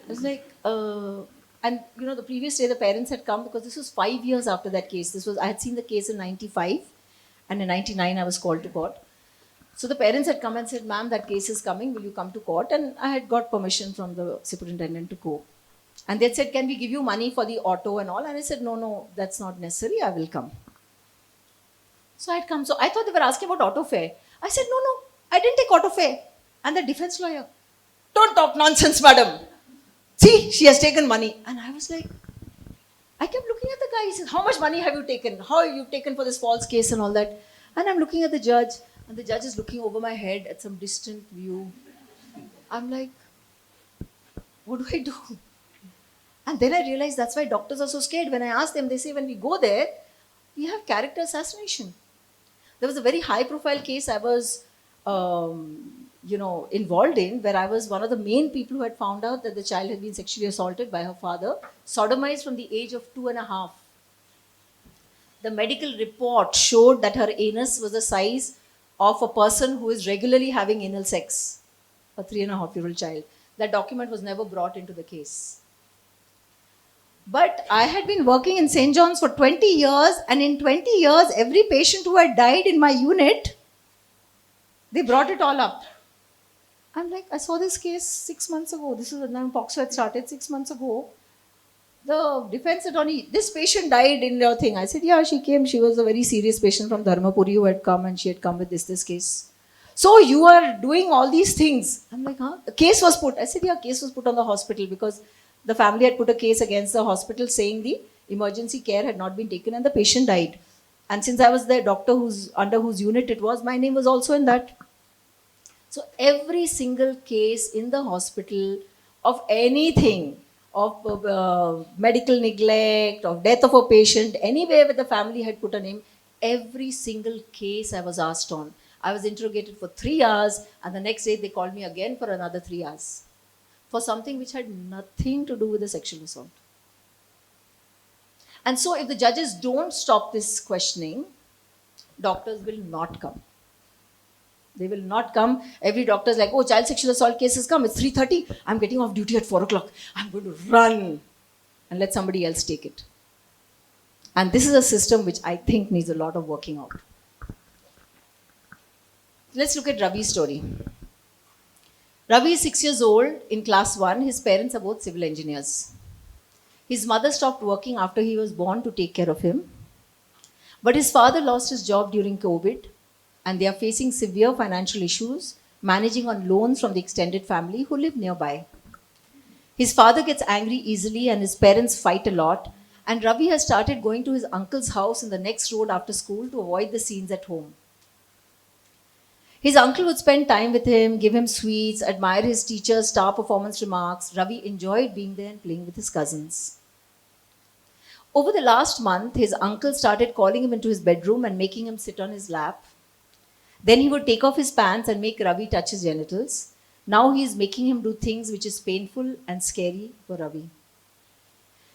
I was like, and the previous day the parents had come because this was 5 years after that case. I had seen the case in 95 and in 99 I was called to court. So the parents had come and said, "Ma'am, that case is coming. Will you come to court?" And I had got permission from the superintendent to go. And they said, "Can we give you money for the auto and all?" And I said, no, that's not necessary. I will come. So I had come. So I thought they were asking about auto fare. I said, no, I didn't take auto fare. And the defense lawyer, "Don't talk nonsense, madam. See, she has taken money." And I was like, I kept looking at the guy. He said, "How much money have you taken? How have you taken for this false case and all that?" And I'm looking at the judge, and the judge is looking over my head at some distant view. I'm like, what do I do? And then I realized that's why doctors are so scared. When I ask them, they say, when we go there, we have character assassination. There was a very high profile case I was, involved in, where I was one of the main people who had found out that the child had been sexually assaulted by her father, sodomized from the age of 2.5. The medical report showed that her anus was the size of a person who is regularly having anal sex, a 3.5-year-old child. That document was never brought into the case. But I had been working in St. John's for 20 years, and in 20 years, every patient who had died in my unit, they brought it all up. I'm like, I saw this case 6 months ago. This is when POXO had started 6 months ago. The defense attorney, this patient died in your thing. I said, yeah, she came. She was a very serious patient from Dharmapuri who had come, and she had come with this case. So you are doing all these things. I'm like, huh? A case was put. I said, yeah, case was put on the hospital because the family had put a case against the hospital saying the emergency care had not been taken and the patient died. And since I was the doctor under whose unit it was, my name was also in that. So every single case in the hospital of anything, of medical neglect, of death of a patient, anywhere where the family had put a name, every single case I was asked on. I was interrogated for 3 hours, and the next day they called me again for another 3 hours for something which had nothing to do with the sexual assault. And so if the judges don't stop this questioning, doctors will not come. They will not come. Every doctor is like, oh, child sexual assault cases come. It's 3:30. I'm getting off duty at 4 o'clock. I'm going to run and let somebody else take it. And this is a system which I think needs a lot of working out. Let's look at Ravi's story. Ravi is 6 years old, in class 1. His parents are both civil engineers. His mother stopped working after he was born to take care of him. But his father lost his job during COVID, and they are facing severe financial issues, managing on loans from the extended family who live nearby. His father gets angry easily and his parents fight a lot, and Ravi has started going to his uncle's house in the next road after school to avoid the scenes at home. His uncle would spend time with him, give him sweets, admire his teacher's star performance remarks. Ravi enjoyed being there and playing with his cousins. Over the last month, his uncle started calling him into his bedroom and making him sit on his lap. Then he would take off his pants and make Ravi touch his genitals. Now he is making him do things which is painful and scary for Ravi.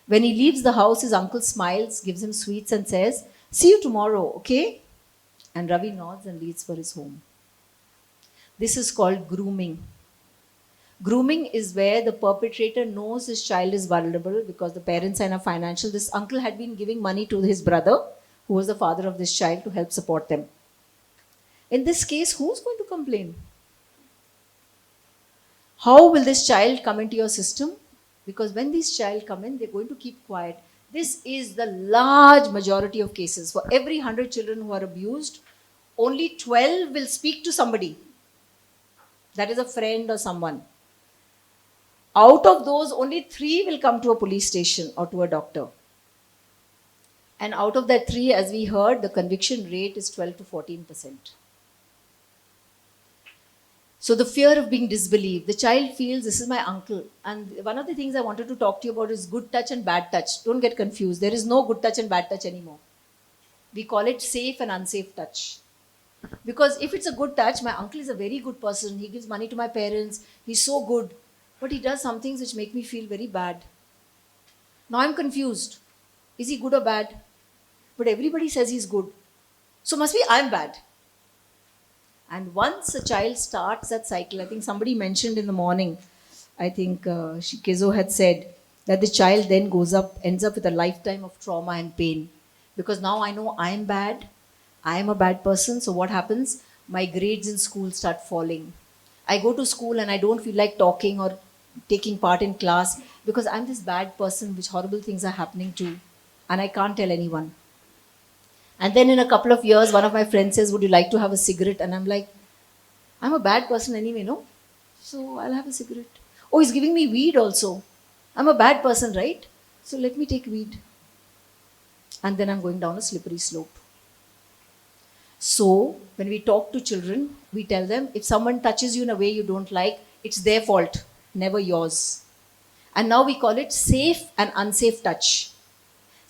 When he leaves the house, his uncle smiles, gives him sweets and says, "See you tomorrow, okay?" And Ravi nods and leaves for his home. This is called grooming. Grooming is where the perpetrator knows his child is vulnerable because the parents are in a financial. This uncle had been giving money to his brother, who was the father of this child, to help support them. In this case, who's going to complain? How will this child come into your system? Because when these child come in, they're going to keep quiet. This is the large majority of cases. For every 100 children who are abused, only 12 will speak to somebody. That is a friend or someone. Out of those, only 3 will come to a police station or to a doctor. And out of that 3, as we heard, the conviction rate is 12 to 14%. So the fear of being disbelieved. The child feels, this is my uncle. And one of the things I wanted to talk to you about is good touch and bad touch. Don't get confused. There is no good touch and bad touch anymore. We call it safe and unsafe touch. Because if it's a good touch, my uncle is a very good person. He gives money to my parents. He's so good. But he does some things which make me feel very bad. Now I'm confused. Is he good or bad? But everybody says he's good. So must be I'm bad. And once a child starts that cycle, I think somebody mentioned in the morning, I think Kezo had said that the child then ends up with a lifetime of trauma and pain. Because now I know I'm bad, I am a bad person, so what happens? My grades in school start falling. I go to school and I don't feel like talking or taking part in class because I'm this bad person which horrible things are happening to, and I can't tell anyone. And then in a couple of years, one of my friends says, would you like to have a cigarette? And I'm like, I'm a bad person anyway, no? So I'll have a cigarette. Oh, he's giving me weed also. I'm a bad person, right? So let me take weed. And then I'm going down a slippery slope. So when we talk to children, we tell them, if someone touches you in a way you don't like, it's their fault, never yours. And now we call it safe and unsafe touch.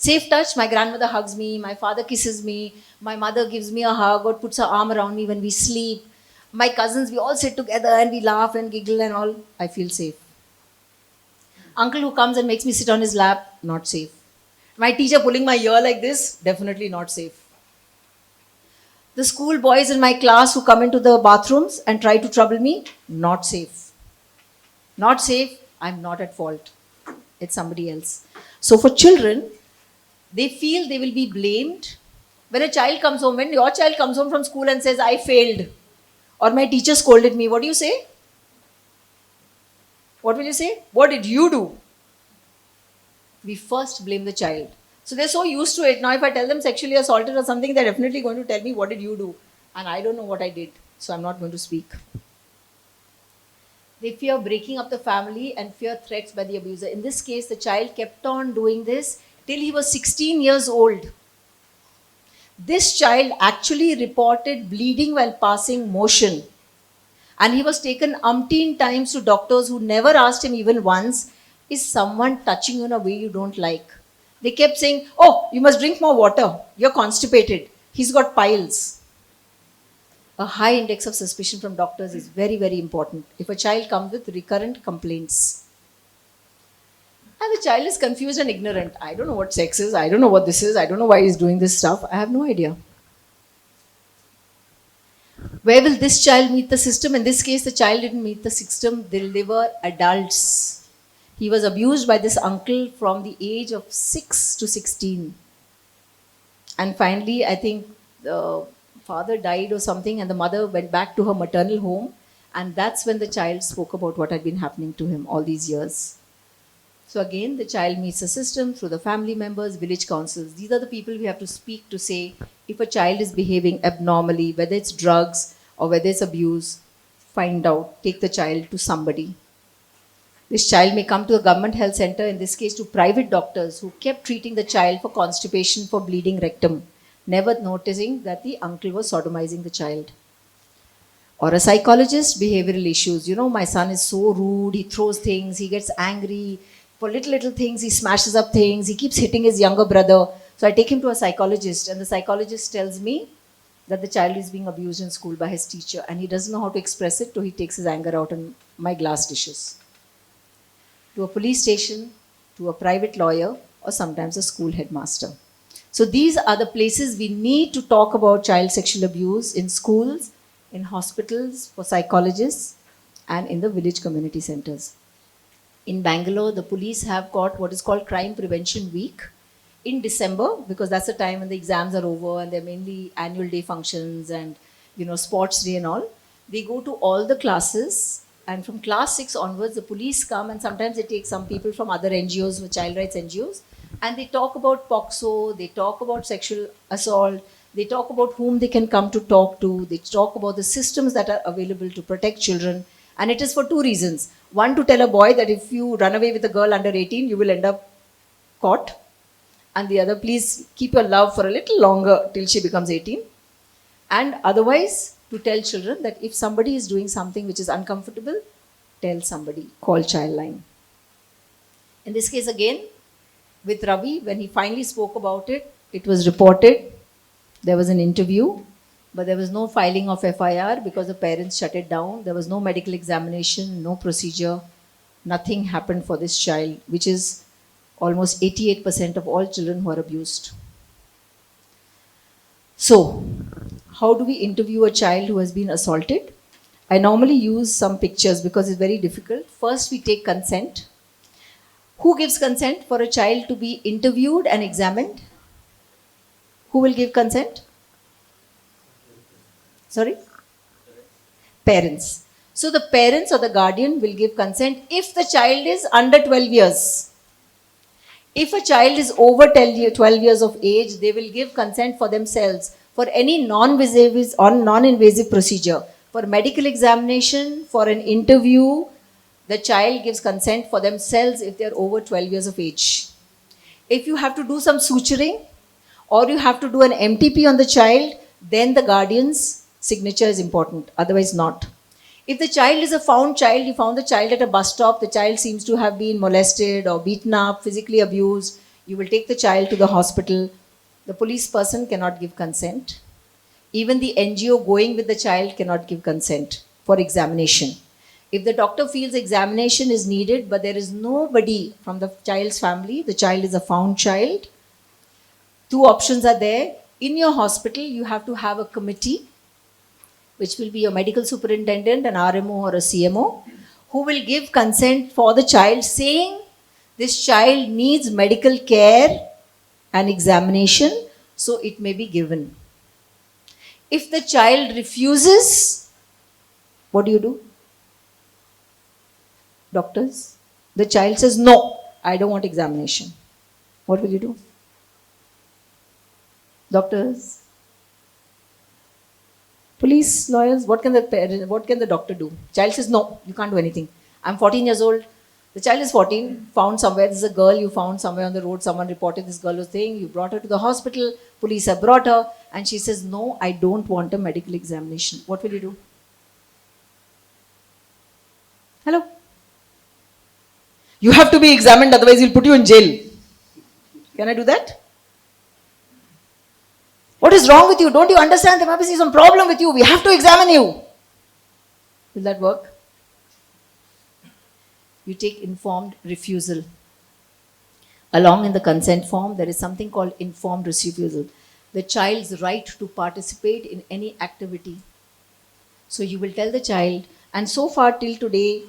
Safe touch, my grandmother hugs me, my father kisses me, my mother gives me a hug or puts her arm around me when we sleep. My cousins, we all sit together and we laugh and giggle and all. I feel safe. Uncle who comes and makes me sit on his lap, not safe. My teacher pulling my ear like this, definitely not safe. The school boys in my class who come into the bathrooms and try to trouble me, not safe. Not safe, I'm not at fault. It's somebody else. So for children, they feel they will be blamed. When a child comes home, when your child comes home from school and says, I failed, or my teacher scolded me, what do you say? What will you say? What did you do? We first blame the child. So they're so used to it. Now, if I tell them sexually assaulted or something, they're definitely going to tell me, what did you do? And I don't know what I did. So I'm not going to speak. They fear breaking up the family and fear threats by the abuser. In this case, the child kept on doing this till he was 16 years old. This child actually reported bleeding while passing motion. And he was taken umpteen times to doctors who never asked him even once, is someone touching you in a way you don't like? They kept saying, oh, you must drink more water. You're constipated. He's got piles. A high index of suspicion from doctors is very, very important if a child comes with recurrent complaints. And the child is confused and ignorant. I don't know what sex is. I don't know what this is. I don't know why he's doing this stuff. I have no idea. Where will this child meet the system? In this case, the child didn't meet the system. They were adults. He was abused by this uncle from the age of 6 to 16. And finally, I think the father died or something, and the mother went back to her maternal home. And that's when the child spoke about what had been happening to him all these years. So again, the child meets the system through the family members, village councils. These are the people we have to speak to say, if a child is behaving abnormally, whether it's drugs or whether it's abuse, find out, take the child to somebody. This child may come to a government health center, in this case to private doctors who kept treating the child for constipation, for bleeding rectum, never noticing that the uncle was sodomizing the child. Or a psychologist, behavioral issues. You know, my son is so rude, he throws things, he gets angry. For little things, he smashes up things, he keeps hitting his younger brother. So I take him to a psychologist, and the psychologist tells me that the child is being abused in school by his teacher, and he doesn't know how to express it, so he takes his anger out on my glass dishes. To a police station, to a private lawyer, or sometimes a school headmaster. So these are the places we need to talk about child sexual abuse in schools, in hospitals, for psychologists, and in the village community centers. In Bangalore, the police have got what is called Crime Prevention Week in December, because that's the time when the exams are over and they're mainly annual day functions and, sports day and all. They go to all the classes, and from class 6 onwards, the police come, and sometimes they take some people from other NGOs, child rights NGOs, and they talk about POCSO, they talk about sexual assault, they talk about whom they can come to talk to, they talk about the systems that are available to protect children. And it is for 2 reasons. One, to tell a boy that if you run away with a girl under 18, you will end up caught. And the other, please keep your love for a little longer till she becomes 18. And otherwise, to tell children that if somebody is doing something which is uncomfortable, tell somebody, call Childline. In this case again, with Ravi, when he finally spoke about it, it was reported, there was an interview, but there was no filing of FIR because the parents shut it down. There was no medical examination, no procedure. Nothing happened for this child, which is almost 88% of all children who are abused. So, how do we interview a child who has been assaulted? I normally use some pictures because it's very difficult. First, we take consent. Who gives consent for a child to be interviewed and examined? Who will give consent? Sorry? Parents. So the parents or the guardian will give consent if the child is under 12 years. If a child is over 12 years of age, they will give consent for themselves for any non-invasive procedure. For medical examination, for an interview, the child gives consent for themselves if they are over 12 years of age. If you have to do some suturing or you have to do an MTP on the child, then the guardian's signature is important, otherwise not. If the child is a found child, you found the child at a bus stop, the child seems to have been molested or beaten up, physically abused, You will take the child to the hospital. The police person cannot give consent. Even the NGO going with the child cannot give consent for examination. If the doctor feels examination is needed, but there is nobody from the child's family, the child is a found child, two options are there. In your hospital, you have to have a committee, which will be a medical superintendent, an RMO or a CMO, who will give consent for the child, saying this child needs medical care and examination, so it may be given. If the child refuses, what do? Doctors? The child says, no, I don't want examination. What will you do? Doctors? Police, lawyers, what can the doctor do? Child says, no, you can't do anything. I'm 14 years old. The child is 14, found somewhere. This is a girl you found somewhere on the road. Someone reported this girl was saying, you brought her to the hospital. Police have brought her. And she says, no, I don't want a medical examination. What will you do? Hello? You have to be examined, otherwise he'll put you in jail. Can I do that? What is wrong with you? Don't you understand? There must be some problem with you. We have to examine you. Will that work? You take informed refusal. Along in the consent form, there is something called informed refusal. The child's right to participate in any activity. So you will tell the child, and so far till today,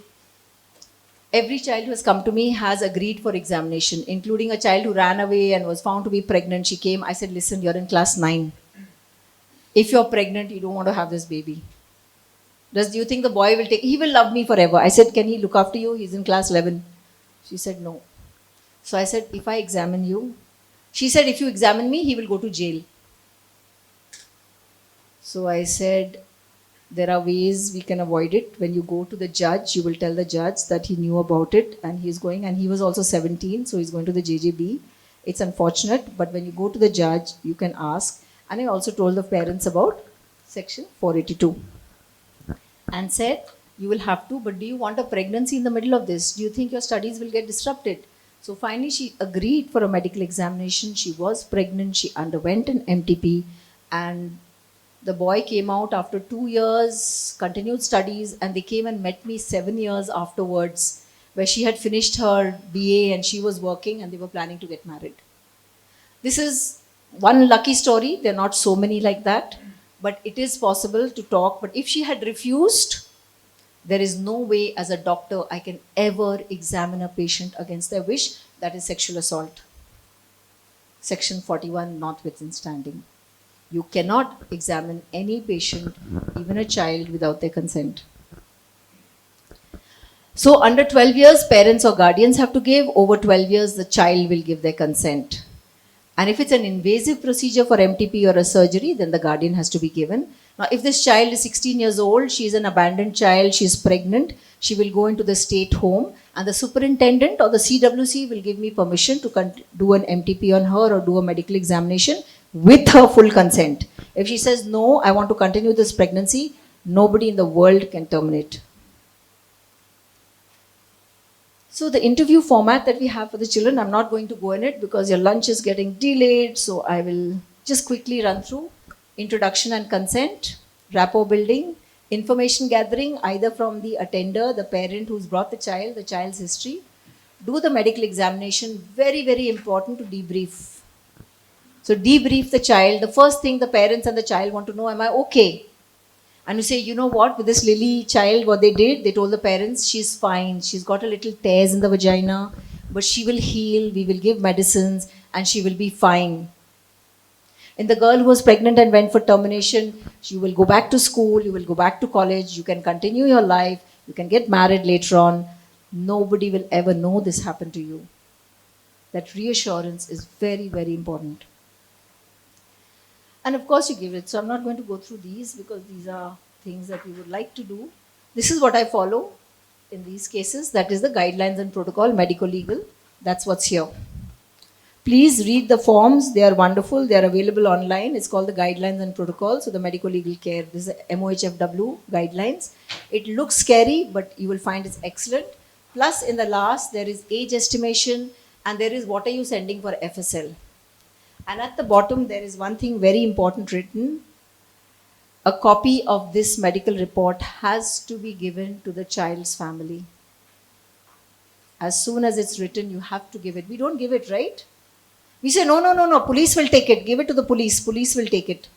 every child who has come to me has agreed for examination, including a child who ran away and was found to be pregnant. She came, I said, listen, you're in class 9. If you're pregnant, you don't want to have this baby. Do you think the boy will he will love me forever? I said, can he look after you? He's in class 11. She said, no. So I said, if I examine you, she said, if you examine me, he will go to jail. So I said, there are ways we can avoid it. When you go to the judge, you will tell the judge that he knew about it and he's going, and he was also 17, so he's going to the JJB. It's unfortunate, but when you go to the judge, you can ask. And I also told the parents about section 482 and said, you will have to, but do you want a pregnancy in the middle of this? Do you think your studies will get disrupted? So finally she agreed for a medical examination. She was pregnant, she underwent an MTP, and the boy came out after 2 years, continued studies, and they came and met me 7 years afterwards, where she had finished her BA and she was working and they were planning to get married. This is one lucky story. There are not so many like that, but it is possible to talk. But if she had refused, there is no way as a doctor I can ever examine a patient against their wish. That is sexual assault. Section 41 notwithstanding. You cannot examine any patient, even a child, without their consent. So under 12 years, parents or guardians have to give. Over 12 years, the child will give their consent. And if it's an invasive procedure for MTP or a surgery, then the guardian has to be given. Now, if this child is 16 years old, she is an abandoned child, she is pregnant, she will go into the state home and the superintendent or the CWC will give me permission to do an MTP on her or do a medical examination with her full consent. If she says, no, I want to continue this pregnancy, nobody in the world can terminate. So the interview format that we have for the children, I'm not going to go in it because your lunch is getting delayed. So I will just quickly run through introduction and consent, rapport building, information gathering, either from the attender, the parent who's brought the child, the child's history. Do the medical examination, very, very important to debrief. So debrief the child. The first thing the parents and the child want to know, am I okay? And you say, you know what, with this Lily child, what they did, they told the parents, she's fine. She's got a little tears in the vagina, but she will heal. We will give medicines and she will be fine. In the girl who was pregnant and went for termination, you will go back to school, you will go back to college, you can continue your life, you can get married later on. Nobody will ever know this happened to you. That reassurance is very, very important. And of course you give it. So I'm not going to go through these because these are things that we would like to do. This is what I follow in these cases. That is the guidelines and protocol, medico-legal. That's what's here. Please read the forms. They are wonderful. They are available online. It's called the guidelines and protocols. So the medico-legal care. This is the MOHFW guidelines. It looks scary, but you will find it's excellent. Plus in the last, there is age estimation. and there is what are you sending for FSL. And at the bottom, there is one thing very important written. A copy of this medical report has to be given to the child's family. As soon as it's written, you have to give it. We don't give it, right? We say, no, police will take it. Give it to the police will take it.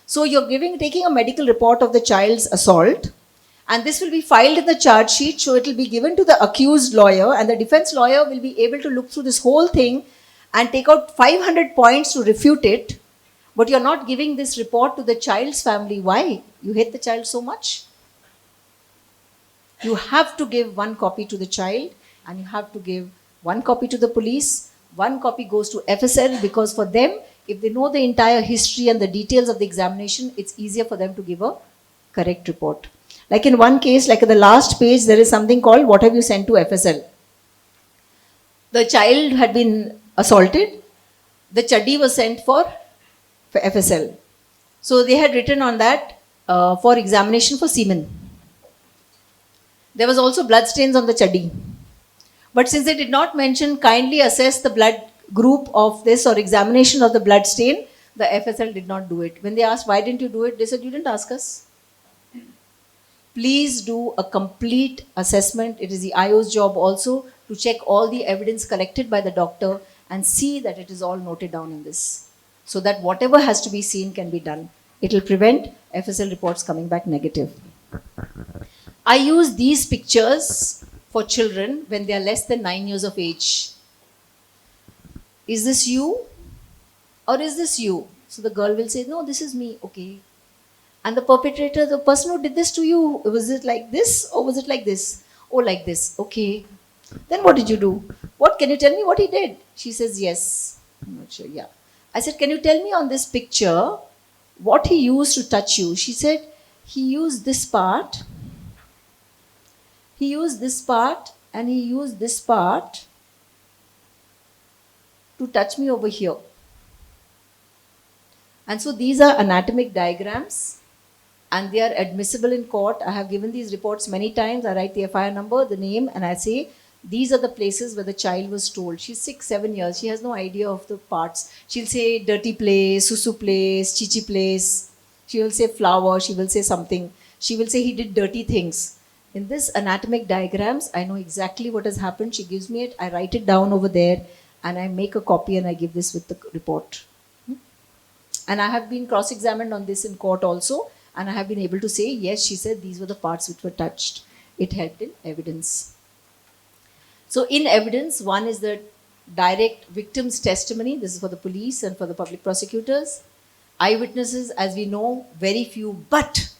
So you're taking a medical report of the child's assault, and this will be filed in the charge sheet, so it will be given to the accused lawyer, and the defense lawyer will be able to look through this whole thing and take out 500 points to refute it. But you're not giving this report to the child's family. Why? You hate the child so much? You have to give one copy to the child, and you have to give one copy to the police. One copy goes to FSL, because for them, if they know the entire history and the details of the examination, it's easier for them to give a correct report. Like in one case, like at the last page, there is something called what have you sent to FSL. The child had been assaulted. The chaddi was sent for FSL. So they had written on that for examination for semen. There was also blood stains on the chaddi. But since they did not mention kindly assess the blood group of this or examination of the blood stain, the FSL did not do it. When they asked why didn't you do it, they said you didn't ask us. Please do a complete assessment. It is the IO's job also to check all the evidence collected by the doctor and see that it is all noted down in this, so that whatever has to be seen can be done. It will prevent FSL reports coming back negative. I use these pictures for children when they are less than 9 years of age. Is this you? Or is this you? So the girl will say, no, this is me. Okay. And the perpetrator, the person who did this to you, was it like this or was it like this? Oh, like this. Okay. Then what did you do? What, can you tell me what he did? She says, yes. I'm not sure. Yeah. I said, can you tell me on this picture what he used to touch you? She said, he used this part. He used this part and he used this part to touch me over here. And so these are anatomic diagrams and they are admissible in court. I have given these reports many times. I write the FIR number, the name, and I say, these are the places where the child was told. She's 6-7 years. She has no idea of the parts. She'll say dirty place, susu place, chichi place. She will say flower. She will say something. She will say he did dirty things. In this anatomic diagrams, I know exactly what has happened. She gives me it. I write it down over there and I make a copy and I give this with the report. And I have been cross-examined on this in court also. And I have been able to say, yes, she said these were the parts which were touched. It helped in evidence. So in evidence, one is the direct victim's testimony. This is for the police and for the public prosecutors. Eyewitnesses, as we know, very few. But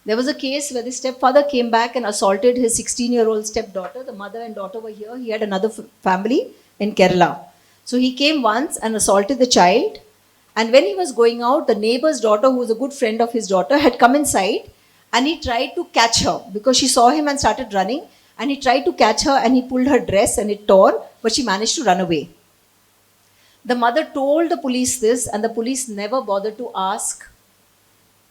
there was a case where the stepfather came back and assaulted his 16-year-old stepdaughter. The mother and daughter were here. He had another family in Kerala. So he came once and assaulted the child. And when he was going out, the neighbor's daughter, who was a good friend of his daughter, had come inside and he tried to catch her because she saw him and started running. And he tried to catch her and he pulled her dress and it tore, but she managed to run away. The mother told the police this and the police never bothered to ask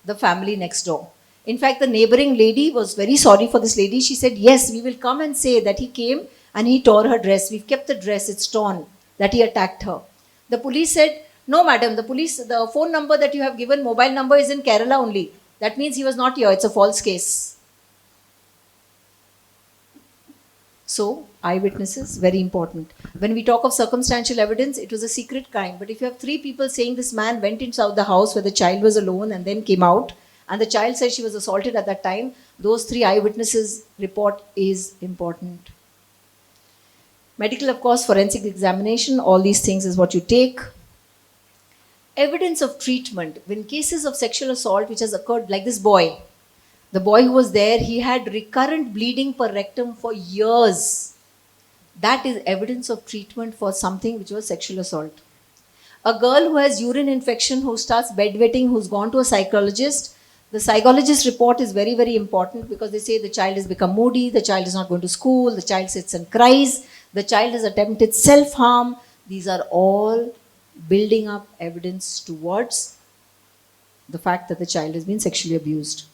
the family next door. In fact, the neighboring lady was very sorry for this lady. She said, yes, we will come and say that he came and he tore her dress. We've kept the dress, it's torn, that he attacked her. The police said, no, madam, the phone number that you have given, mobile number is in Kerala only. That means he was not here. It's a false case. So, eyewitnesses, very important. When we talk of circumstantial evidence, it was a secret crime. But if you have 3 people saying this man went inside the house where the child was alone and then came out, and the child said she was assaulted at that time, those 3 eyewitnesses report is important. Medical, of course, forensic examination, all these things is what you take. Evidence of treatment. When cases of sexual assault which has occurred, like this boy, the boy who was there, he had recurrent bleeding per rectum for years. That is evidence of treatment for something which was sexual assault. A girl who has urine infection, who starts bedwetting, who's gone to a psychologist, the psychologist report is very, very important because they say the child has become moody, the child is not going to school, the child sits and cries, the child has attempted self-harm. These are all building up evidence towards the fact that the child has been sexually abused.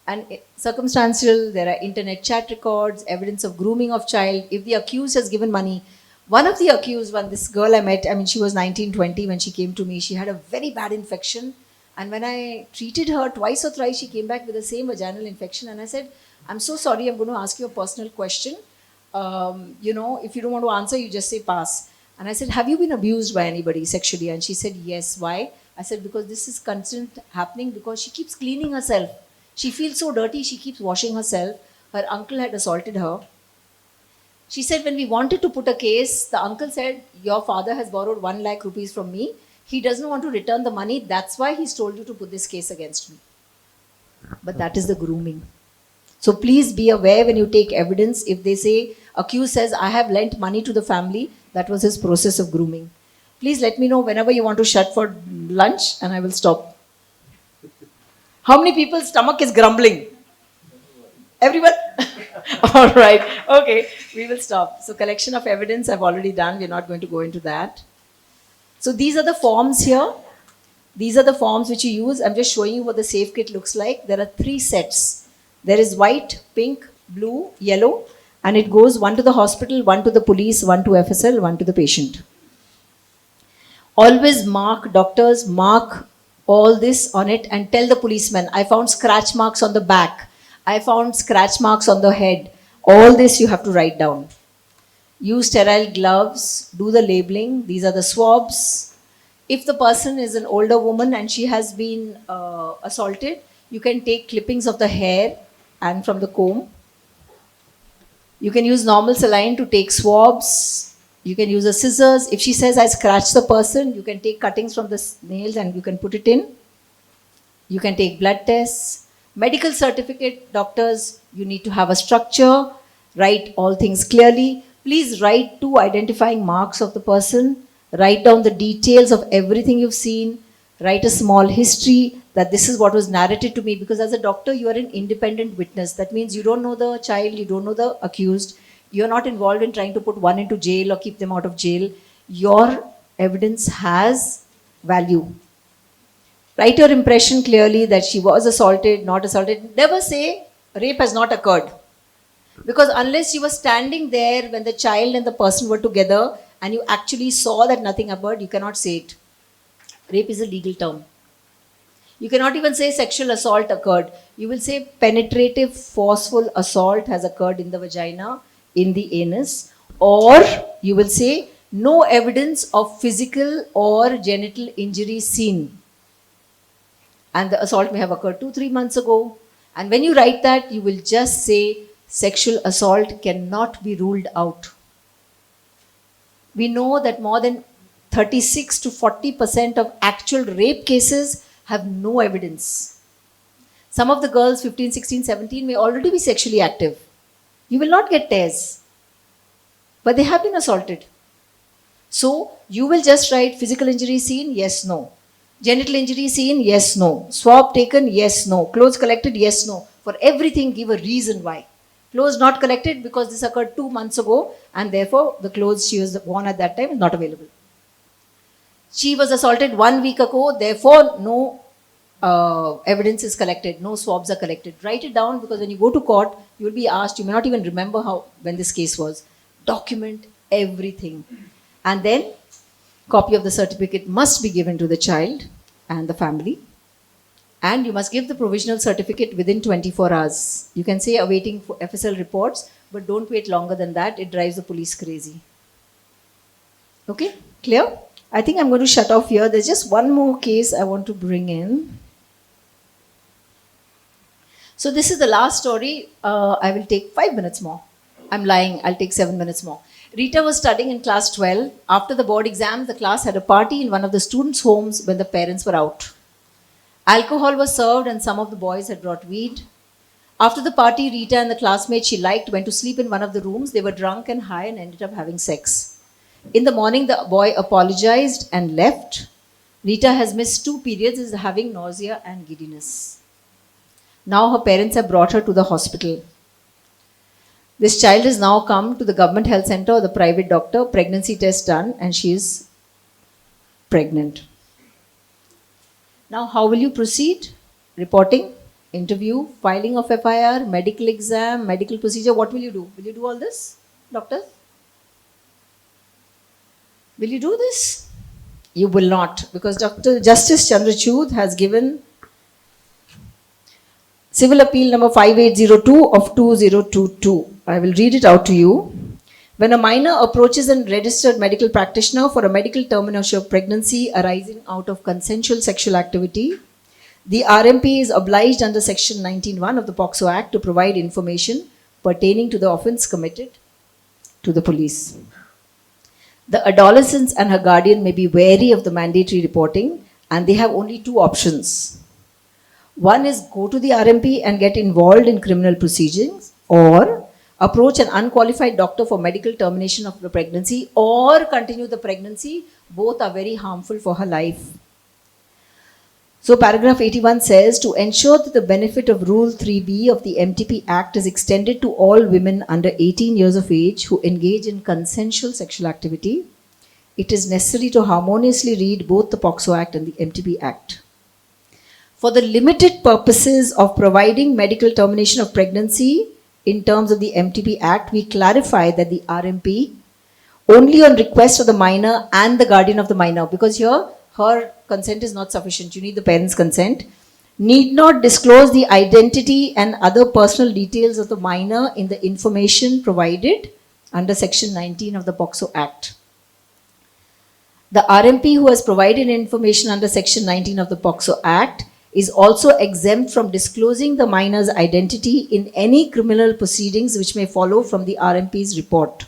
And circumstantial, there are internet chat records, evidence of grooming of child. If the accused has given money, One of the accused, this girl I met, she was 19, 20 when she came to me. She had a very bad infection. And when I treated her twice or thrice, she came back with the same vaginal infection. And I said, I'm so sorry, I'm going to ask you a personal question. If you don't want to answer, you just say pass. And I said, have you been abused by anybody sexually? And she said, yes. Why? I said, because this is constant happening because she keeps cleaning herself. She feels so dirty, she keeps washing herself. Her uncle had assaulted her. She said, when we wanted to put a case, the uncle said, your father has borrowed 1 lakh rupees from me. He doesn't want to return the money. That's why he's told you to put this case against me. But that is the grooming. So please be aware when you take evidence. If they say, accused says, I have lent money to the family, that was his process of grooming. Please let me know whenever you want to shut for lunch and I will stop. How many people's stomach is grumbling? Everyone? All right. Okay, we will stop. So collection of evidence I've already done. We're not going to go into that. So these are the forms here. These are the forms which you use. I'm just showing you what the safe kit looks like. There are 3 sets. There is white, pink, blue, yellow, and it goes 1 to the hospital, 1 to the police, 1 to FSL, 1 to the patient. Always mark, doctors, mark all this on it and tell the policeman, I found scratch marks on the back. I found scratch marks on the head. All this you have to write down. Use sterile gloves, do the labeling. These are the swabs. If the person is an older woman and she has been assaulted, you can take clippings of the hair and from the comb. You can use normal saline to take swabs. You can use a scissors. If she says, I scratched the person, you can take cuttings from the nails and you can put it in. You can take blood tests. Medical certificate, doctors, you need to have a structure. Write all things clearly. Please write 2 identifying marks of the person. Write down the details of everything you've seen. Write a small history that this is what was narrated to me, because as a doctor, you are an independent witness. That means you don't know the child, you don't know the accused. You're not involved in trying to put one into jail or keep them out of jail. Your evidence has value. Write your impression clearly that she was assaulted, not assaulted. Never say rape has not occurred. Because unless you were standing there when the child and the person were together and you actually saw that nothing occurred, you cannot say it. Rape is a legal term. You cannot even say sexual assault occurred. You will say penetrative, forceful assault has occurred in the vagina, in the anus, or you will say no evidence of physical or genital injury seen. And the assault may have occurred 2-3 months ago. And when you write that, you will just say sexual assault cannot be ruled out. We know that more than 36 to 40% of actual rape cases have no evidence. Some of the girls, 15, 16, 17, may already be sexually active. You will not get tears. But they have been assaulted. So, you will just write physical injury seen, yes, no. Genital injury seen, yes, no. Swab taken, yes, no. Clothes collected, yes, no. For everything, give a reason why. Clothes not collected because this occurred 2 months ago and therefore the clothes she was worn at that time is not available. She was assaulted 1 week ago, therefore no evidence is collected, no swabs are collected. Write it down because when you go to court, you will be asked, you may not even remember when this case was. Document everything. And then copy of the certificate must be given to the child and the family. And you must give the provisional certificate within 24 hours. You can say awaiting for FSL reports, but don't wait longer than that. It drives the police crazy. Okay, clear? I think I'm going to shut off here. There's just one more case I want to bring in. So this is the last story. I will take 5 minutes more. I'm lying. I'll take 7 minutes more. Rita was studying in class 12. After the board exam, the class had a party in one of the students' homes when the parents were out. Alcohol was served and some of the boys had brought weed. After the party, Rita and the classmate she liked went to sleep in one of the rooms. They were drunk and high and ended up having sex. In the morning, the boy apologized and left. Rita has missed 2 periods, is having nausea and giddiness. Now her parents have brought her to the hospital. This child has now come to the government health center or the private doctor, pregnancy test done, and she is pregnant. Now, how will you proceed? Reporting, interview, filing of FIR, medical exam, medical procedure. What will you do? Will you do all this, doctor? Will you do this? You will not, because Dr. Justice Chandrachud has given Civil Appeal number 5802 of 2022. I will read it out to you. When a minor approaches a registered medical practitioner for a medical termination of pregnancy arising out of consensual sexual activity, the RMP is obliged under Section 19(1) of the POCSO Act to provide information pertaining to the offence committed to the police. The adolescent and her guardian may be wary of the mandatory reporting, and they have only two options. One is go to the RMP and get involved in criminal proceedings, or approach an unqualified doctor for medical termination of the pregnancy or continue the pregnancy. Both are very harmful for her life. So paragraph 81 says, to ensure that the benefit of Rule 3B of the MTP Act is extended to all women under 18 years of age who engage in consensual sexual activity, it is necessary to harmoniously read both the POCSO Act and the MTP Act. For the limited purposes of providing medical termination of pregnancy in terms of the MTP Act, we clarify that the RMP, only on request of the minor and the guardian of the minor, because here her consent is not sufficient, you need the parent's consent, need not disclose the identity and other personal details of the minor in the information provided under Section 19 of the POCSO Act. The RMP who has provided information under Section 19 of the POCSO Act is also exempt from disclosing the minor's identity in any criminal proceedings which may follow from the RMP's report.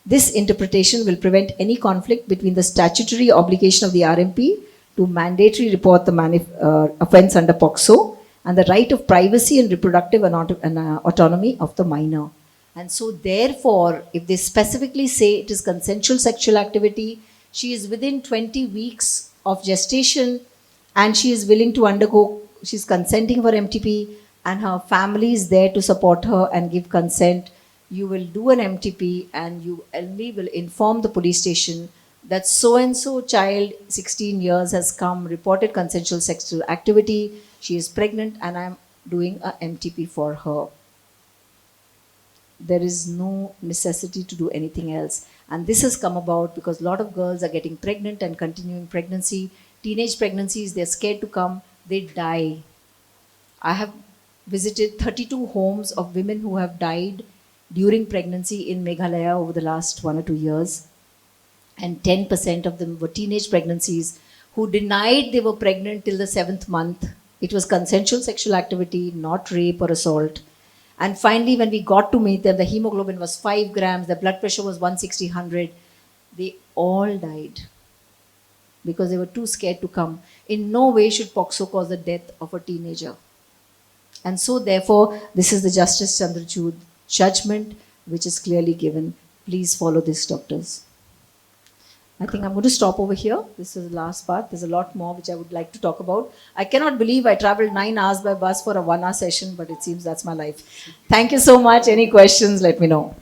This interpretation will prevent any conflict between the statutory obligation of the RMP to mandatory report the offence under POCSO and the right of privacy and reproductive autonomy of the minor. And so therefore, if they specifically say it is consensual sexual activity, she is within 20 weeks of gestation and she is willing to undergo, she's consenting for MTP and her family is there to support her and give consent, you will do an MTP and you only will inform the police station that so-and-so child, 16 years, has come, reported consensual sexual activity, she is pregnant and I'm doing a MTP for her. There is no necessity to do anything else. And this has come about because a lot of girls are getting pregnant and continuing pregnancy. Teenage pregnancies, they're scared to come, they die. I have visited 32 homes of women who have died during pregnancy in Meghalaya over the last 1 or 2 years. And 10% of them were teenage pregnancies who denied they were pregnant till the 7th month. It was consensual sexual activity, not rape or assault. And finally, when we got to meet them, the hemoglobin was 5 grams, the blood pressure was 160/100. They all died because they were too scared to come. In no way should POCSO cause the death of a teenager. And so therefore, this is the Justice Chandrachud judgment which is clearly given. Please follow this, doctors. I think I'm going to stop over here. This is the last part. There's a lot more which I would like to talk about. I cannot believe I traveled 9 hours by bus for a 1 hour session, but it seems that's my life. Thank you so much. Any questions, let me know.